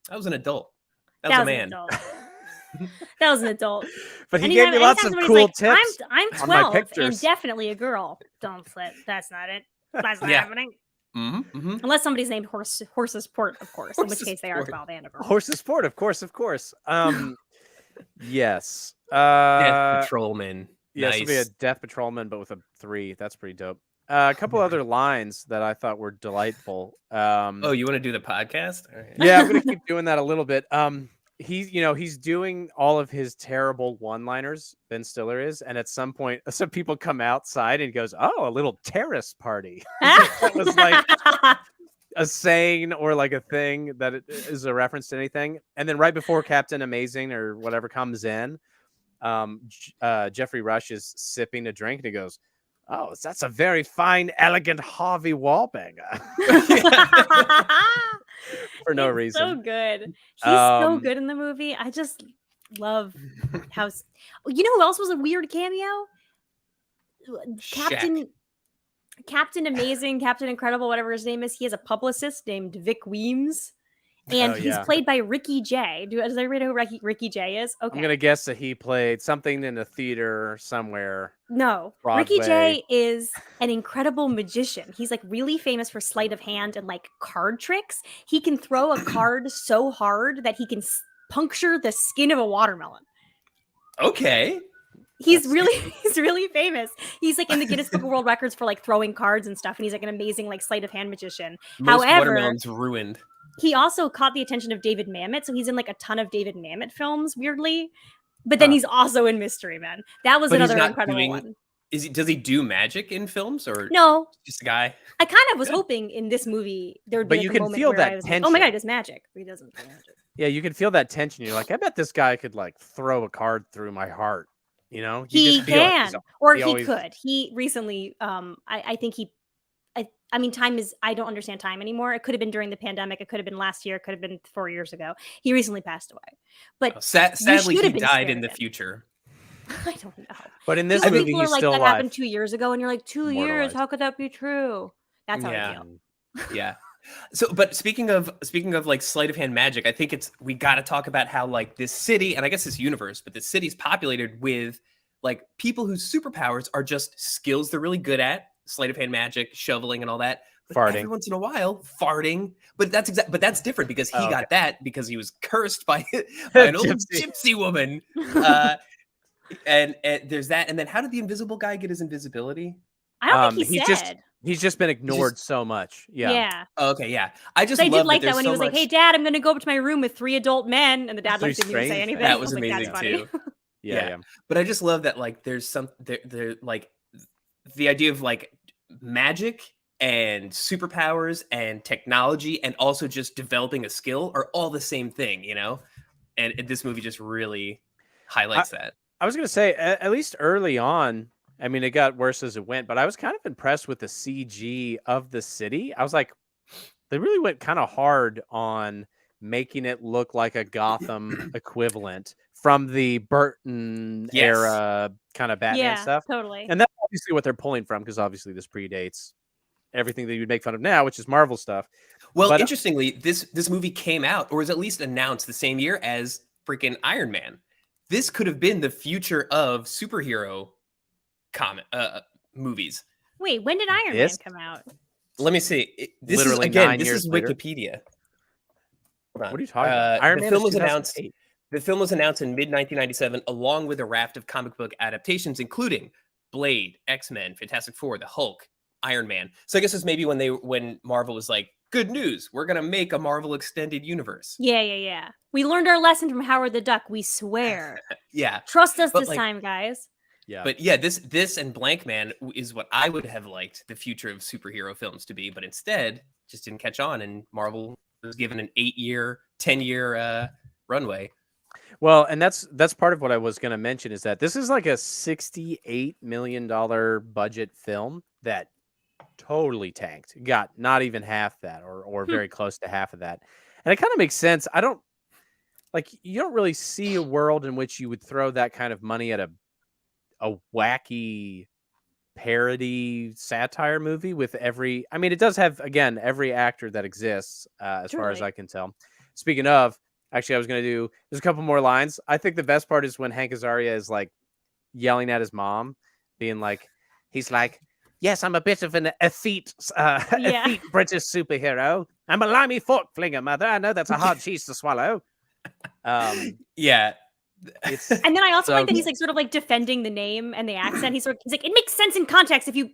I was an adult. That was a man. That was an adult. But he gave me lots of cool tips. I'm on my 12 and pictures. definitely a girl. Don't flip. That's not it. That's not Yeah. happening. Mm-hmm. Unless somebody's named Horse's Port, of course. In which Horse's case they are Port. 12 and a girl. Horse's Sport, of course. Yes. Death Patrolman. Yeah, Nice. this will be a Death Patrolman, but with a 3. That's pretty dope. A couple other lines that I thought were delightful. Oh, you want to do the podcast? All right. Yeah, I'm gonna keep doing that a little bit. He's doing all of his terrible one-liners. Ben Stiller is, and at some point, some people come outside and he goes, "Oh, a little terrace party." That was like a saying or like a thing that it is a reference to anything. And then right before Captain Amazing or whatever comes in, Jeffrey Rush is sipping a drink and he goes, "Oh, that's a very fine, elegant Harvey Wallbanger." For no reason. So good. He's so good in the movie. I just love how. You know who else was a weird cameo? Captain Amazing, Captain Incredible, whatever his name is. He has a publicist named Vic Weems. And he's played by Ricky Jay. Does everybody know who Ricky Jay is? Okay. I'm gonna guess that he played something in a theater somewhere. No. Broadway. Ricky Jay is an incredible magician. He's like really famous for sleight of hand and like card tricks. He can throw a card so hard that he can puncture the skin of a watermelon. Okay. He's really famous. He's like in the Guinness Book of World Records for like throwing cards and stuff. And he's like an amazing like sleight of hand magician. Most However, watermelons ruined. He also caught the attention of David Mamet, so he's in like a ton of David Mamet films, weirdly. But then he's also in Mystery Men. That was another incredible one. Does he do magic in films or no? Just a guy. I kind of was hoping in this movie there would be. But like you a can moment feel where that I was tension. like, oh my god, he does magic. He doesn't do magic. Yeah, you can feel that tension. You're like, I bet this guy could like throw a card through my heart. You know, he can, or he always could. He recently, I think he. I mean, time is, I don't understand time anymore. It could have been during the pandemic. It could have been last year. It could have been 4 years ago. He recently passed away. But sadly, he died in the future. I don't know. But in this movie, people he's are like, still that alive. happened 2 years ago. And you're like, 2 years? How could that be true? That's how I feel. Yeah. So, but speaking of like sleight of hand magic, I think we got to talk about how like this city, and I guess this universe, but this city's populated with like people whose superpowers are just skills they're really good at. Sleight of hand magic, shoveling, and all that. But farting. Every once in a while, farting. But that's different because he got that because he was cursed by an old gypsy woman. And there's that. And then how did the invisible guy get his invisibility? I don't think he said. He's just been ignored so much. Yeah. Okay. Yeah. I just did like that when so he was like, "Hey, Dad, I'm going to go up to my room with 3 adult men," and the dad like didn't even say anything. That was amazing like, too. Yeah. But I just love that like there's there like the idea of like magic and superpowers and technology and also just developing a skill are all the same thing, you know? And this movie just really highlights that. I was gonna say at least early on. I mean, it got worse as it went, but I was kind of impressed with the CG of the city. I was like, they really went kind of hard on making it look like a Gotham equivalent from the Burton Yes. era kind of Batman Yeah, stuff. totally. And that's obviously what they're pulling from, because obviously this predates everything that you'd make fun of now, which is Marvel stuff. Well, But interestingly, this movie came out, or was at least announced, the same year as freaking Iron Man. This could have been the future of superhero comic movies. Wait, when did Iron Man this come out? Let me see. This Literally is again. 9 This years is later. Wikipedia. Hold on. What are you talking about? Iron The Man film is was announced. 2008. The film was announced in mid 1997, along with a raft of comic book adaptations, including Blade, X-Men, Fantastic Four, the Hulk, Iron Man. So I guess it's maybe when Marvel was like, "Good news, we're gonna make a Marvel extended universe." Yeah. We learned our lesson from Howard the Duck. We swear. Yeah, Trust us But, this like, time, guys. Yeah. but yeah, this and Blank Man is what I would have liked the future of superhero films to be, but instead just didn't catch on, and Marvel was given an 8-year, 10-year runway. Well, and that's part of what I was going to mention, is that this is like a $68 million budget film that totally tanked. Got not even half that, or very close to half of that. And it kind of makes sense. You don't really see a world in which you would throw that kind of money at a wacky parody satire movie with every. I mean, it does have, again, every actor that exists, as far as Truly. I can tell. Speaking of, actually, I was going to do, there's a couple more lines. I think the best part is when Hank Azaria is like yelling at his mom, being like, he's like, yes, I'm a bit of an effete British superhero. I'm a limey fork flinger, mother. I know that's a hard cheese to swallow. Yeah. It's And then I also so like that he's good. like sort of like defending the name and the accent. He's like, it makes sense in context if you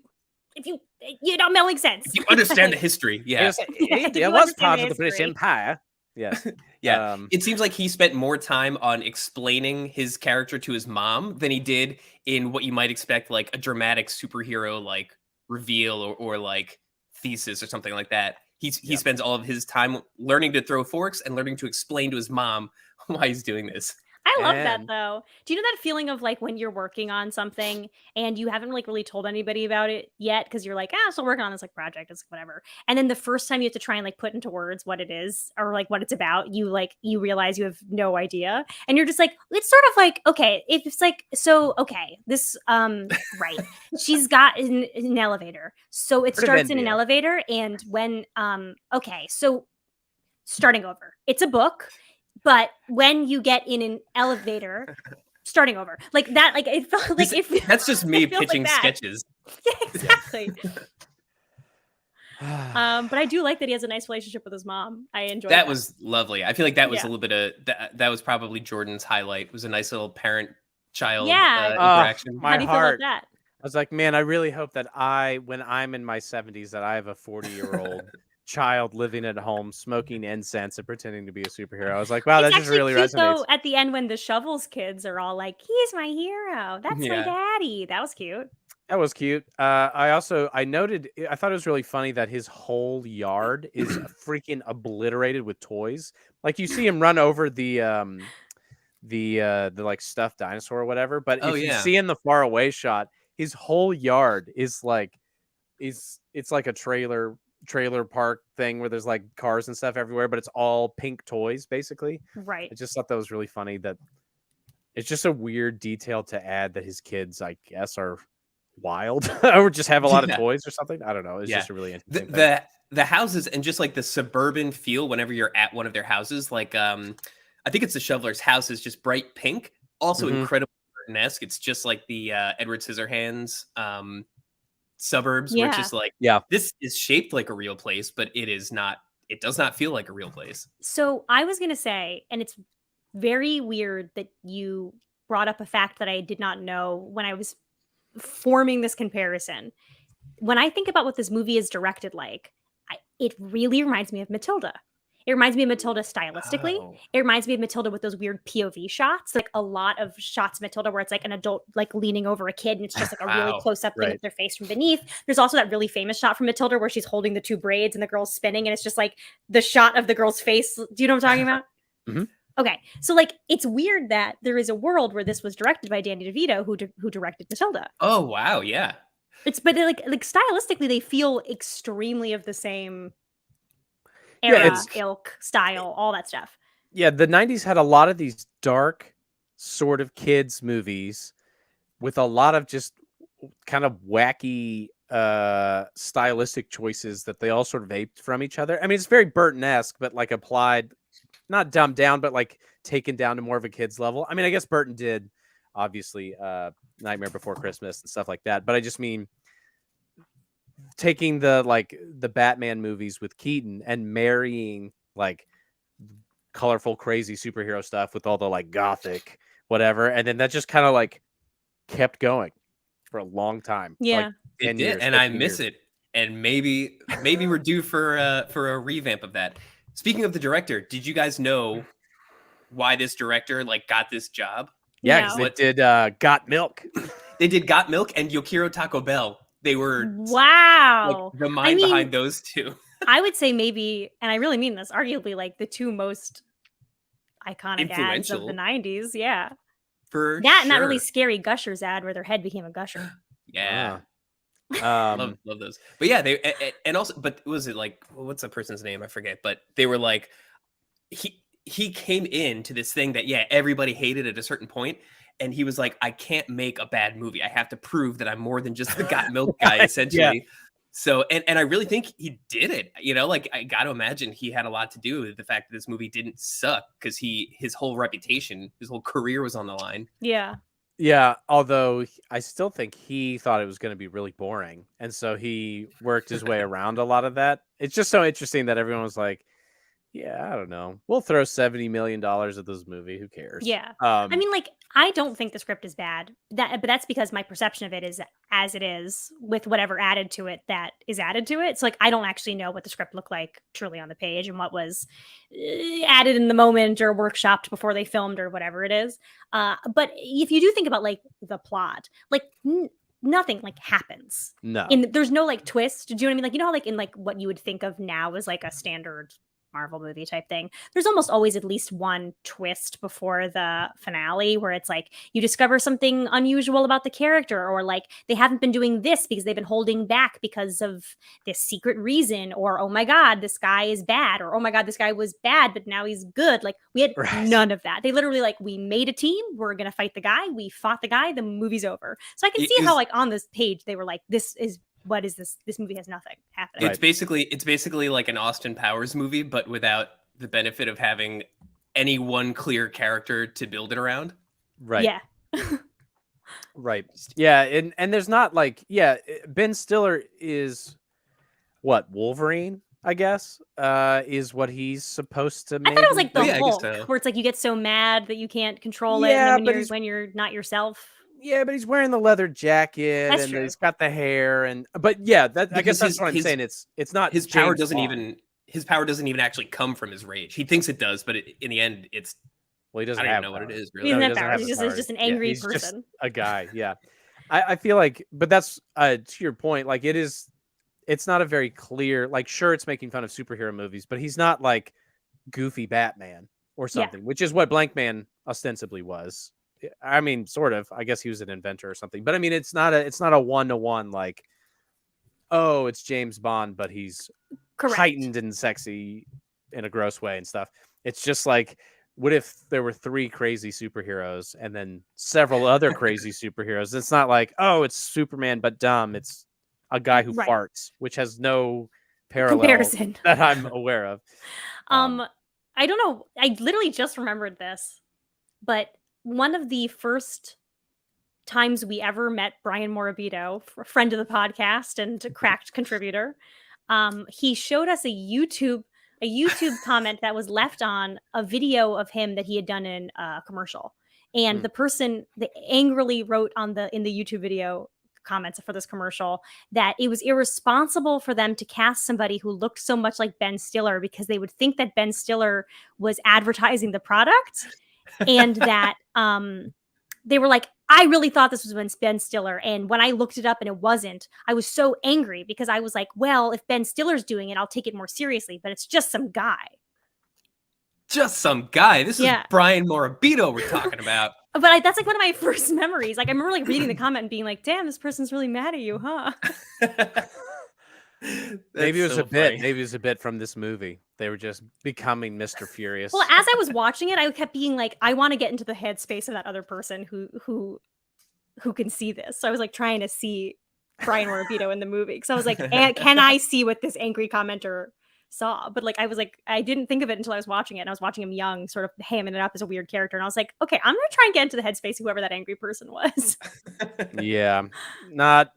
don't make sense. You understand the history. Yeah. if you It was understand part the of the British history. Empire. Yes. Yeah. Um, It seems like he spent more time on explaining his character to his mom than he did in what you might expect, like a dramatic superhero like reveal or like thesis or something like that. He spends all of his time learning to throw forks and learning to explain to his mom why he's doing this. I love that And- though. Do you know that feeling of like when you're working on something and you haven't like really told anybody about it yet because you're like, still working on this like project, it's whatever. And then the first time you have to try and like put into words what it is or like what it's about, you realize you have no idea. And you're just like, it's sort of like, okay, if it's like, so okay, this right. She's got an elevator. So it Sort of starts in an India. elevator, and when okay, so starting over. It's a book. But when you get in an elevator, starting over like that, like it felt like That's just me it feels like pitching that. sketches. Yeah, exactly. But I do like that he has a nice relationship with his mom. I enjoyed That was lovely. I feel like that was Yeah. a little bit of that was probably Jordan's highlight. It was a nice little parent-child Yeah. interaction. My How do you feel about heart. that? I was like, man, I really hope that when I'm in my 70s, that I have a 40-year-old child living at home smoking incense and pretending to be a superhero. I was like, wow, It's that just actually really cute resonates. though at the end when the Shovels kids are all like, "He's my hero. That's my Yeah. daddy." That was cute. That was cute. I noted, I thought it was really funny that his whole yard is freaking obliterated with toys. Like you see him run over the like stuffed dinosaur or whatever, but Oh, if you yeah. see in the far away shot, his whole yard is like it's like a trailer park thing where there's like cars and stuff everywhere, but it's all pink toys basically. Right. I just thought that was really funny. That it's just a weird detail to add, that his kids, I guess, are wild or just have a lot of Yeah. toys or something. I don't know. It's Yeah. just a really interesting thing. The houses and just like the suburban feel whenever you're at one of their houses, like I think it's the Shoveler's house is just bright pink, also Mhm. incredibly Burton-esque. It's just like the Edward Scissorhands suburbs, where it's Yeah. just like, Yeah. this is shaped like a real place, but it is not. It does not feel like a real place. So I was going to say, and it's very weird that you brought up a fact that I did not know when I was forming this comparison. When I think about what this movie is directed like, it really reminds me of Matilda. It reminds me of Matilda stylistically. Oh. It reminds me of Matilda with those weird POV shots, like a lot of shots of Matilda where it's like an adult like leaning over a kid and it's just like a really Wow. close up thing Right. of their face from beneath. There's also that really famous shot from Matilda where she's holding the two braids and the girl's spinning and it's just like the shot of the girl's face. Do you know what I'm talking about? Okay, so like it's weird that there is a world where this was directed by Danny DeVito, who directed Matilda. Oh wow, yeah. But like stylistically, they feel extremely of the same Yeah, era, ilk, style, all that stuff. Yeah, the 90s had a lot of these dark sort of kids movies with a lot of just kind of wacky stylistic choices that they all sort of aped from each other. I mean, it's very Burton-esque, but like applied, not dumbed down, but like taken down to more of a kid's level. I mean, I guess Burton did obviously Nightmare Before Christmas and stuff like that, but I just mean taking the Batman movies with Keaton and marrying like colorful, crazy superhero stuff with all the like gothic whatever, and then that just kind of like kept going for a long time. Yeah, like It 10 did, years, and I 15 miss years. it. And maybe we're due for a revamp of that. Speaking of the director, did you guys know why this director like got this job? Yeah, because No. they did Got Milk. They did Got Milk and Yokiro Taco Bell. They were Wow. like the mind behind those two. I would say maybe, and I really mean this, arguably like the two most iconic ads of the Influential. 90s. Yeah. For That sure. and that really scary Gushers ad where their head became a gusher. Yeah. Um, Love those. But yeah, they and also, but was it like, what's the person's name? I forget. But they were like, he came into this thing that everybody hated at a certain point, and he was like, I can't make a bad movie. I have to prove that I'm more than just the Got Milk guy, essentially. So and I really think he did it. You know, like I got to imagine he had a lot to do with the fact that this movie didn't suck because his whole reputation, his whole career was on the line. Yeah. Yeah, although I still think he thought it was going to be really boring, and so he worked his way around a lot of that. It's just so interesting that everyone was like, "Yeah, I don't know, we'll throw $70 million at this movie. Who cares?" Yeah. I mean, like, I don't think the script is bad. But that's because my perception of it is as it is, with whatever added to it that is added to it. So, like, I don't actually know what the script looked like truly on the page and what was added in the moment or workshopped before they filmed or whatever it is. But if you do think about like the plot, like nothing like happens. No. There's no like twist. Do you know what I mean? Like, you know how like in like what you would think of now as like a standard Marvel movie type thing, there's almost always at least one twist before the finale where it's like you discover something unusual about the character, or like they haven't been doing this because they've been holding back because of this secret reason, or oh my god, this guy is bad, or oh my god, this guy was bad but now he's good. Like we had none of that. They literally like, we made a team, we're gonna fight the guy, we fought the guy, the movie's over. So I can see how like on this page they were like, what is this? This movie has nothing happening. It's basically like an Austin Powers movie, but without the benefit of having any one clear character to build it around. Right. Yeah. Right. Yeah, and there's not like, Ben Stiller is what, Wolverine, I guess, is what he's supposed to make. I thought it was like the I Hulk, guess so. where it's like you get so mad that you can't control it, and then when you're not yourself. Yeah, but he's wearing the leather jacket, That's and true. he's got the hair, but yeah, I guess that's what I'm saying. It's not his power James doesn't Bond. his power doesn't even actually come from his rage. He thinks it does, but in the end, it's Well, he doesn't I don't have even know power. what it is. He Really, doesn't have doesn't powers. have He's powers. just an angry he's just person. a guy. Yeah, I feel like, but that's to your point. Like it's not a very clear. Like, sure, it's making fun of superhero movies, but he's not like goofy Batman or something, which is what Blank Man ostensibly was. I mean, sort of. I guess he was an inventor or something, but I mean, it's not a one-to-one like, oh, it's James Bond, but he's heightened and sexy in a gross way and stuff. It's just like, what if there were 3 crazy superheroes and then several other crazy superheroes? It's not like, oh, it's Superman but dumb. It's a guy who farts, which has no parallel comparison that I'm aware of. I don't know. I literally just remembered this, but one of the first times we ever met Brian Morabito, a friend of the podcast and a cracked contributor, he showed us a YouTube comment that was left on a video of him that he had done in a commercial. And the person that angrily wrote in the YouTube video comments for this commercial that it was irresponsible for them to cast somebody who looked so much like Ben Stiller because they would think that Ben Stiller was advertising the product. And that they were like, I really thought this was Ben Stiller. And when I looked it up and it wasn't, I was so angry because I was like, well, if Ben Stiller's doing it, I'll take it more seriously. But it's just some guy. just some guy. This Yeah. is Brian Morabito we're talking about. But that's like one of my first memories. Like I remember like reading the comment and being like, "Damn, this person's really mad at you, huh?" Maybe it was so a bit. funny. Maybe it was a bit from this movie. They were just becoming Mr. Furious. Well, as I was watching it, I kept being like, I want to get into the headspace of that other person who can see this. So I was like trying to see Brian Morabito in the movie because I was like, can I see what this angry commenter saw? But like I didn't think of it until I was watching it, and I was watching him young, sort of hamming it up as a weird character, and I was like, okay, I'm gonna try and get into the headspace of whoever that angry person was. Yeah, not.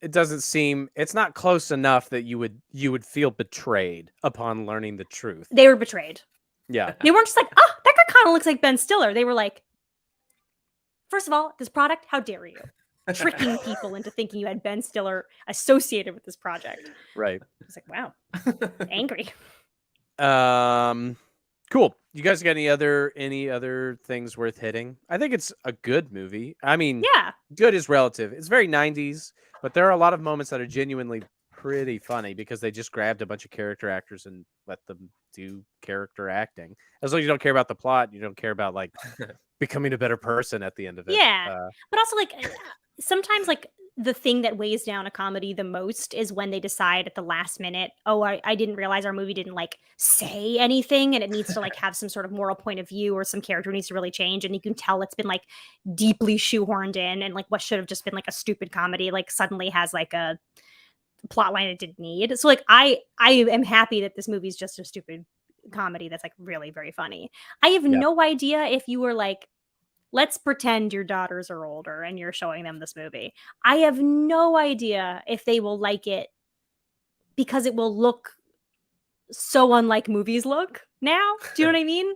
It doesn't seem. It's not close enough that you would feel betrayed upon learning the truth. They were betrayed. Yeah, They weren't just like, oh, that guy kind of looks like Ben Stiller. They were like, first of all, this product, how dare you? Tricking people into thinking you had Ben Stiller associated with this project. right. I was like, wow, angry. Cool. You guys got any other things worth hitting? I think it's a good movie. I mean, Yeah. good is relative. It's very 90s, but there are a lot of moments that are genuinely pretty funny because they just grabbed a bunch of character actors and let them do character acting. As long as you don't care about the plot, you don't care about like becoming a better person at the end of it. Yeah. But also like sometimes like the thing that weighs down a comedy the most is when they decide at the last minute, oh, I didn't realize our movie didn't like say anything and it needs to like have some sort of moral point of view or some character needs to really change. And you can tell it's been like deeply shoehorned in, and like what should have just been like a stupid comedy, like suddenly has like a plot line it didn't need. So like I am happy that this movie is just a stupid comedy that's like really very funny. I have no idea if you were like, let's pretend your daughters are older and you're showing them this movie. I have no idea if they will like it because it will look so unlike movies look now. Do you know what I mean?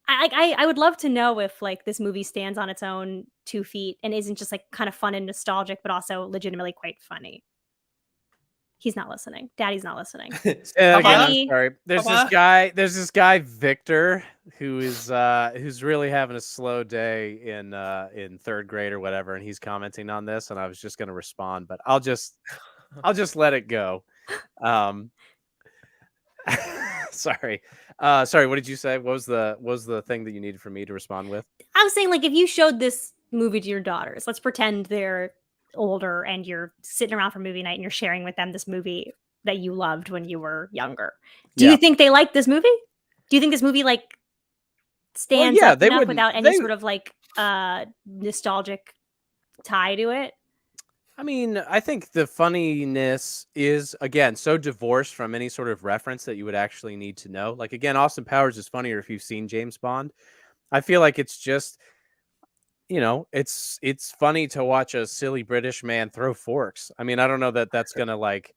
I would love to know if like this movie stands on its own 2 feet and isn't just like kind of fun and nostalgic, but also legitimately quite funny. He's not listening. Daddy's not listening. Again, I'm Daddy. sorry. There's this guy Victor who's really having a slow day in 3rd grade or whatever, and he's commenting on this, and I was just gonna respond, but I'll just let it go. Sorry. Sorry, what did you say? What was the thing that you needed from me to respond with? I was saying, like, if you showed this movie to your daughters, let's pretend they're older and you're sitting around for movie night and you're sharing with them this movie that you loved when you were younger. Do you think they like this movie? Do you think this movie like stands up enough without any sort of like nostalgic tie to it? I mean, I think the funniness is, again, so divorced from any sort of reference that you would actually need to know. Like, again, Austin Powers is funnier if you've seen James Bond. I feel like it's just, it's funny to watch a silly British man throw forks. I mean, I don't know that that's going to, like,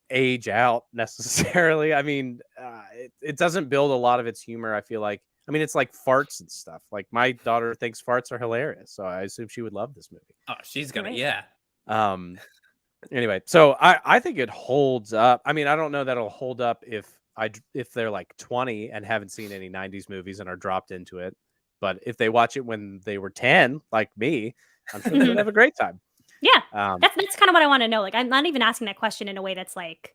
age out necessarily. I mean, it doesn't build a lot of its humor, I feel like. I mean, it's like farts and stuff. Like, my daughter thinks farts are hilarious, so I assume she would love this movie. Oh, she's gonna, yeah. Anyway, so I think it holds up. I mean, I don't know that it'll hold up if they're like 20 and haven't seen any 90s movies and are dropped into it. But if they watch it when they were 10, like me, I'm sure they would have a great time. Yeah, that's kind of what I want to know. Like, I'm not even asking that question in a way that's like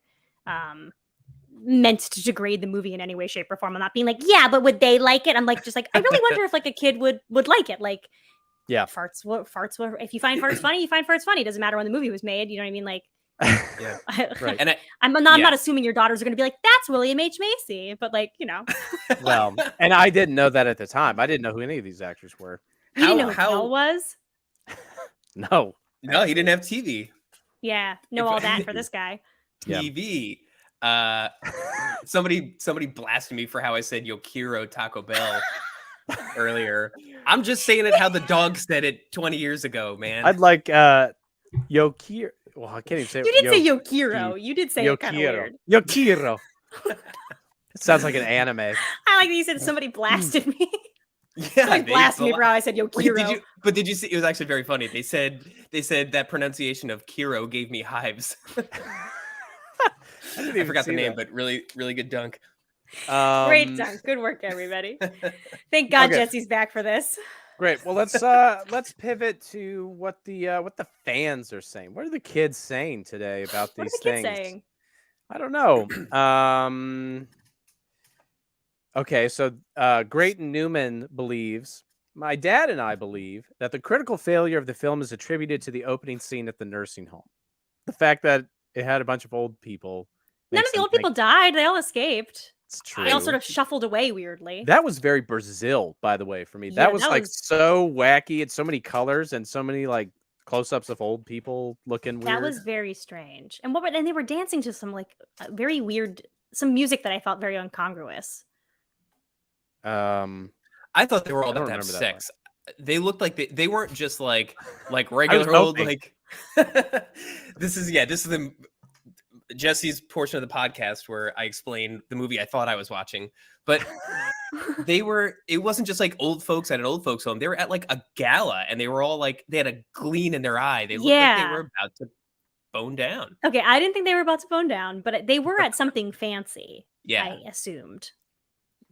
meant to degrade the movie in any way, shape, or form. I'm not being like, yeah, but would they like it? I'm like, just like, I really wonder if like a kid would like it. Like, yeah, farts. If you find farts funny, you find farts funny. It doesn't matter when the movie was made. You know what I mean? Like, yeah, right. And I'm not assuming your daughters are going to be like, that's William H. Macy, but like, Well, and I didn't know that at the time. I didn't know who any of these actors were. You didn't know who Hell was? No, he didn't have TV. Yeah, know all that for this guy. TV. Somebody blasted me for how I said Yokiro Taco Bell earlier. I'm just saying it how the dog said it 20 years ago, man. I'd like Yokiro. Well, I can't even say it. You did say Yokiro. You did say it kind of weird. Yokiro. It sounds like an anime. I like that you said somebody blasted me. Yeah, somebody blasted me for how I said Yokiro. But did you see? It was actually very funny. They said that pronunciation of Kiro gave me hives. I forgot the name, but really, really good dunk. Great dunk. Good work, everybody. Thank God Jesse's back for this. Great. Well, let's pivot to what the fans are saying. What are the kids saying today about these things? Kids saying? I don't know. Okay, so Grayton Newman believes, my dad and I believe, that the critical failure of the film is attributed to the opening scene at the nursing home. The fact that it had a bunch of old people None makes of the them old think people died. They all escaped. it's They all sort true. of shuffled away weirdly. That was very Brazil, by the way, for me. Yeah, That was that like was so wacky. It's so many colors and so many like close-ups of old people looking that weird. was very strange. And and they were dancing to some like very weird some music that I felt very incongruous. I thought they were all I don't about to have remember that part. sex. They looked like they weren't just like I was regular old hoping. like. This is the Jesse's portion of the podcast where I explain the movie I thought I was watching, but it wasn't just like old folks at an old folks home. They were at like a gala and they were all like, they had a gleam in their eye. They looked like they were about to bone down. Okay, I didn't think they were about to bone down, but they were at something fancy. Yeah. I assumed.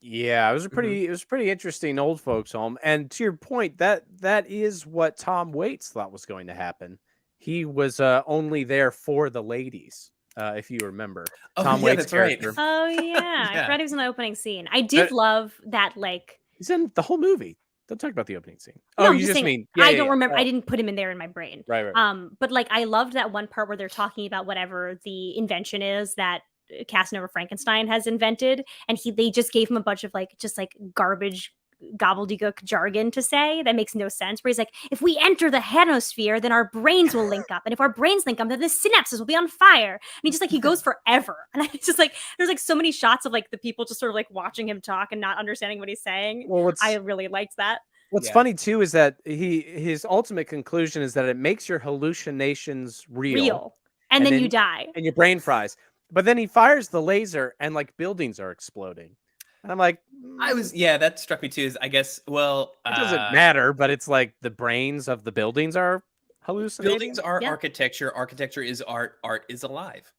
Yeah, it was a pretty interesting old folks home. And to your point, that is what Tom Waits thought was going to happen. He was only there for the ladies, if you remember. Oh, Tom yeah, Waits' that's right. character. Oh yeah, I Yeah. forgot he was in the opening scene. I did love that like He's in the whole movie. Don't talk about the opening scene. No, Oh, I'm you just just saying, mean I don't remember. I Oh, didn't put him in there in my brain. right. But like I loved that one part where they're talking about whatever the invention is that Casanova Frankenstein has invented, and they just gave him a bunch of like just like garbage gobbledygook jargon to say that makes no sense. Where he's like, if we enter the hemisphere, then our brains will link up, and if our brains link up, then the synapses will be on fire. And he goes forever, and it's just like there's like so many shots of like the people just sort of like watching him talk and not understanding what he's saying. Well, I really liked that. what's Yeah. funny too is that his ultimate conclusion is that it makes your hallucinations real. And then you die. And your brain fries. But then he fires the laser and like buildings are exploding. And I'm like, That struck me too. Is I guess, well, it doesn't matter, but it's like the brains of the buildings are hallucinating. buildings are Yeah. architecture. Architecture is art. Art is alive.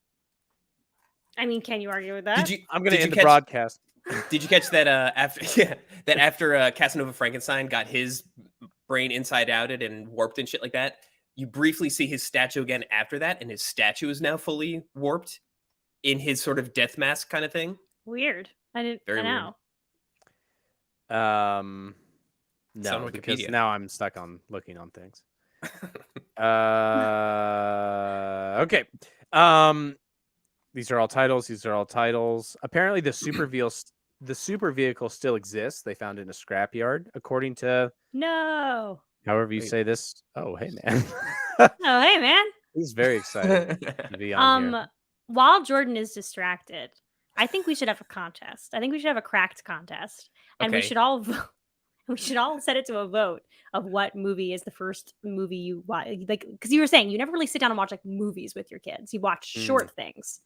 I mean, can you argue with that? I'm going to did end you the broadcast. Did you catch that after Casanova Frankenstein got his brain inside outed and warped and shit like that? You briefly see his statue again after that, and his statue is now fully warped in his sort of death mask kind of thing. Weird. I didn't Very know. No, on because Wikipedia. now I'm stuck on looking on things. Okay. These are all titles. Apparently, the super vehicle still exists. They found it in a scrapyard, according to No. however you Wait. say this. Oh, hey man, Oh, hey man. he's very excited to be on here. While Jordan is distracted, I think we should have a contest. I think we should have a cracked contest, and we Okay. should all vote. We should all set it to a vote of what movie is the first movie you watch. Like, because you were saying you never really sit down and watch like movies with your kids. You watch short things.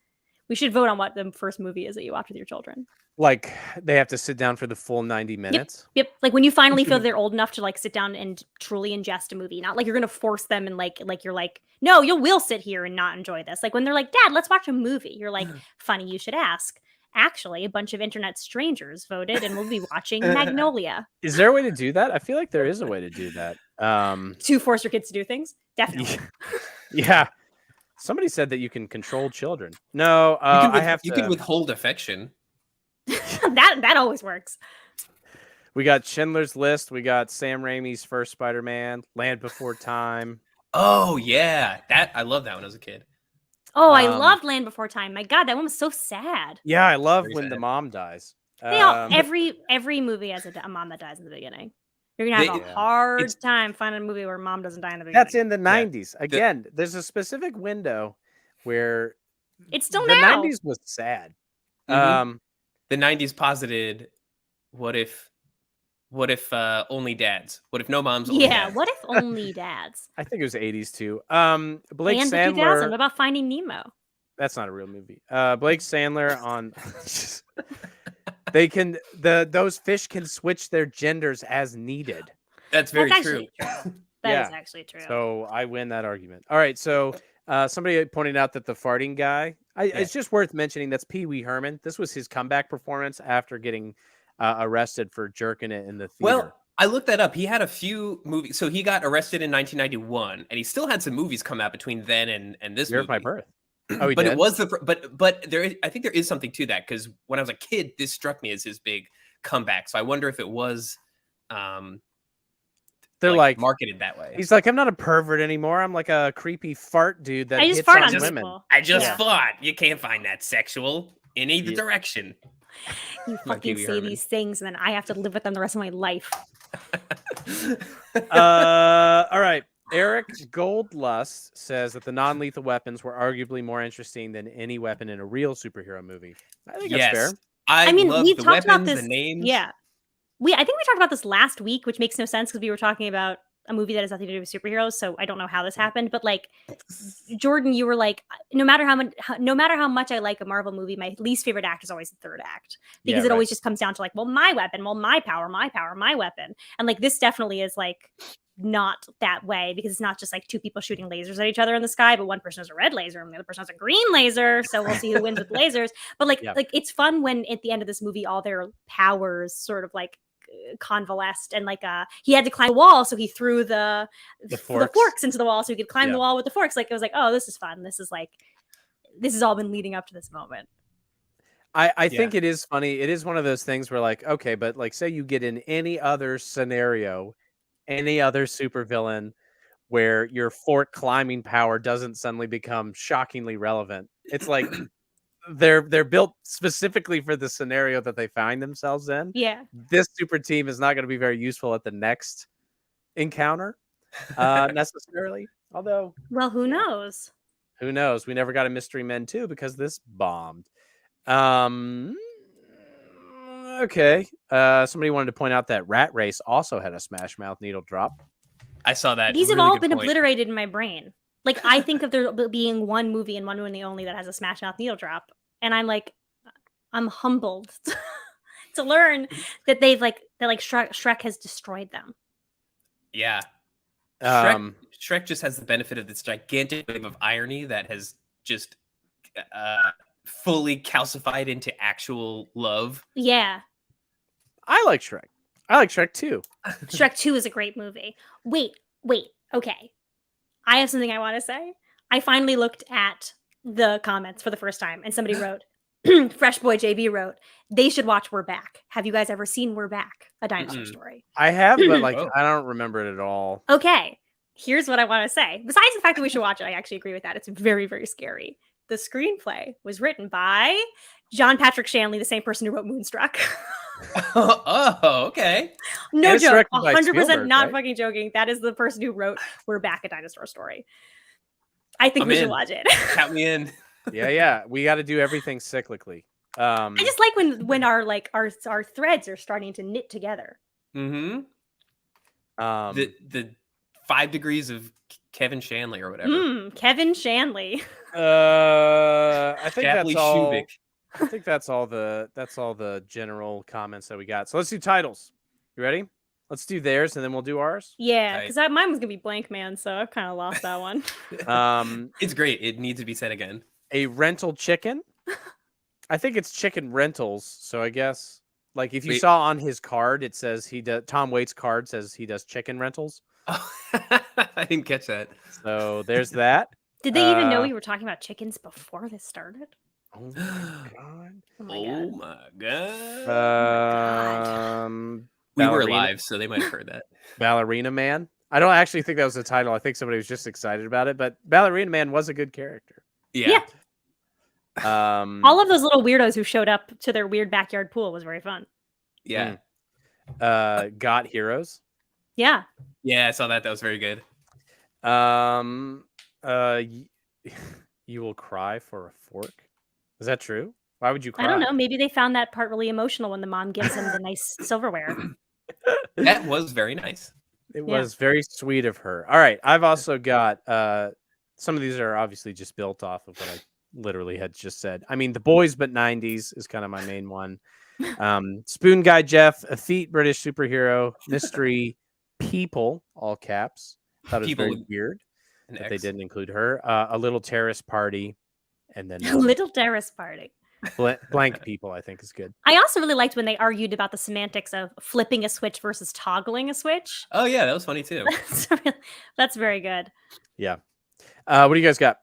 We should vote on what the first movie is that you watch with your children. Like they have to sit down for the full 90 minutes. Yep. Like when you finally feel they're old enough to like sit down and truly ingest a movie. Not like you're gonna force them and like you're like, no, will sit here and not enjoy this. Like when they're like, Dad, let's watch a movie. You're like, funny you should ask. Actually, a bunch of internet strangers voted and we'll be watching Magnolia. Is there a way to do that? I feel like there is a way to do that. To force your kids to do things? Definitely. Yeah. Somebody said that you can control children. No, You can withhold affection. that always works. We got Schindler's List. We got Sam Raimi's first Spider-Man, Land Before Time. Oh yeah, I love that when I was a kid. Oh, I loved Land Before Time. My God, that one was so sad. Yeah, I love Very when sad. the mom dies. They all, every movie has a mom that dies in the beginning. You're gonna have a hard time finding a movie where mom doesn't die in the beginning. That's in the 90s. Again, there's a specific window where it's still the now. 90s was sad. The 90s posited, what if only dads? What if no moms? Only dads? What if only dads? I think it was 80s too. Blake and Sandler. 2000. What about Finding Nemo? That's not a real movie. Blake Sandler on those fish can switch their genders as needed. That's very true. That is actually true. So I win that argument. All right. So somebody pointed out that the farting guy, it's just worth mentioning that's Pee Wee Herman. This was his comeback performance after getting arrested for jerking it in the theater. Well, I looked that up. He had a few movies. So he got arrested in 1991, and he still had some movies come out between then and this Year movie. of My Birth. Oh, he but did? it was but there is, I think there is something to that, because when I was a kid, this struck me as his big comeback. So I wonder if it was They're like, marketed that way. he's like, I'm not a pervert anymore. I'm like a creepy fart dude that I just hits fart on on women. people. I just Yeah. thought you can't find that sexual in either Yeah. direction. You My fucking Pee Wee say Herman. these things, and then I have to live with them the rest of my life. All right. Eric Goldlust says that the non-lethal weapons were arguably more interesting than any weapon in a real superhero movie. I think that's fair. I mean, love we've the talked about weapons, this. the names. Yeah, I think we talked about this last week, which makes no sense because we were talking about a movie that has nothing to do with superheroes. So I don't know how this happened, but like, Jordan, you were like, no matter how much I like a Marvel movie, my least favorite act is always the third act because Yeah, it always just comes down to like, well, my weapon, well, my power, my weapon, and like this definitely is like not that way because it's not just like two people shooting lasers at each other in the sky, but one person has a red laser and the other person has a green laser. So we'll see who wins with lasers. But like, Yeah. like it's fun when at the end of this movie, all their powers sort of like convalesced and like he had to climb the wall, so he threw the forks into the wall so he could climb the wall with the forks. Like it was like, oh, this is fun. This has all been leading up to this moment. I think it is funny. It is one of those things where like, okay, but like say you get in any other scenario, any other supervillain where your fort climbing power doesn't suddenly become shockingly relevant. It's like they're built specifically for the scenario that they find themselves in. Yeah. This super team is not going to be very useful at the next encounter necessarily. Although, well, who knows? Who knows? We never got a Mystery Men 2 because this bombed. Okay. Somebody wanted to point out that Rat Race also had a Smash Mouth needle drop. I saw that. These Really have all good been point. obliterated in my brain. Like I think of there being one movie and one movie only that has a Smash Mouth needle drop, and I'm like, I'm humbled to learn that Shrek has destroyed them. Yeah. Shrek just has the benefit of this gigantic wave of irony that has just fully calcified into actual love. Yeah. I like Shrek. I like Shrek 2. Shrek 2 is a great movie. Wait. Okay. I have something I want to say. I finally looked at the comments for the first time, and somebody wrote, Fresh Boy JB wrote, they should watch We're Back. Have you guys ever seen We're Back? A Dinosaur Story. I have, but like I don't remember it at all. Okay. Here's what I want to say. Besides the fact that we should watch it, I actually agree with that. It's very, very scary. The screenplay was written by John Patrick Shanley, the same person who wrote Moonstruck. Oh, okay. No joke. 100% Spielberg, not right? fucking joking. That is the person who wrote We're Back, a Dinosaur Story. I think we should watch it. Count me in. Yeah. We got to do everything cyclically. I just like when our threads are starting to knit together. Mm-hmm. The 5 degrees of Kevin Shanley or whatever. Kevin Shanley. I think Shapley that's all. Shubik. I think that's all the general comments that we got. So let's do titles. You ready? Let's do theirs and then we'll do ours. Yeah, because mine was gonna be Blank Man, so I've kind of lost that one. It's great. It needs to be said again. A rental chicken. I think it's chicken rentals. So I guess like if you saw on his card, it says Tom Waits' card says he does chicken rentals. Oh, I didn't catch that. So there's that. Did they even know we were talking about chickens before this started? Oh my god! Oh my god! We were live, so they might have heard that. Ballerina Man. I don't actually think that was the title. I think somebody was just excited about it. But Ballerina Man was a good character. Yeah. All of those little weirdos who showed up to their weird backyard pool was very fun. Yeah. Got Heroes. Yeah. Yeah, I saw that. That was very good. You will cry for a fork. Is that true? Why would you cry? I don't know. Maybe they found that part really emotional when the mom gives him the nice silverware. That was very nice. It was very sweet of her. All right. I've also got some of these are obviously just built off of what I literally had just said. I mean, The Boys But 90s is kind of my main one. Spoon Guy Jeff, effete British superhero, mystery people, all caps. Thought it was very weird that they didn't include her. A Little Terrace Party. And then A Little Terrace Party. Blank People, I think, is good. I also really liked when they argued about the semantics of flipping a switch versus toggling a switch. Oh yeah, that was funny too. That's very good. Yeah. What do you guys got?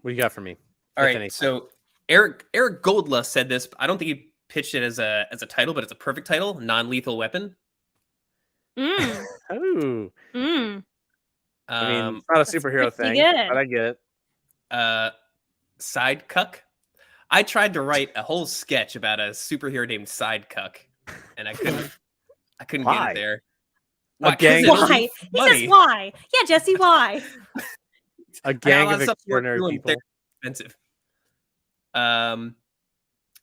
What do you got for me? All right. So Eric Goldlust said this. I don't think he pitched it as a title, but it's a perfect title: Non-Lethal Weapon. Mm. Ooh. Mm. I mean, Um, it's not a That's superhero pretty thing, good. but I get it. Side Cuck. I tried to write a whole sketch about a superhero named Side Cuck, and I couldn't get Why? it there. A Why? 'Cause gang- it'll Why? be He funny. says why. Yeah, Jesse, why? A I got a gang lot of of stuff to work extraordinary through, and people. they're expensive.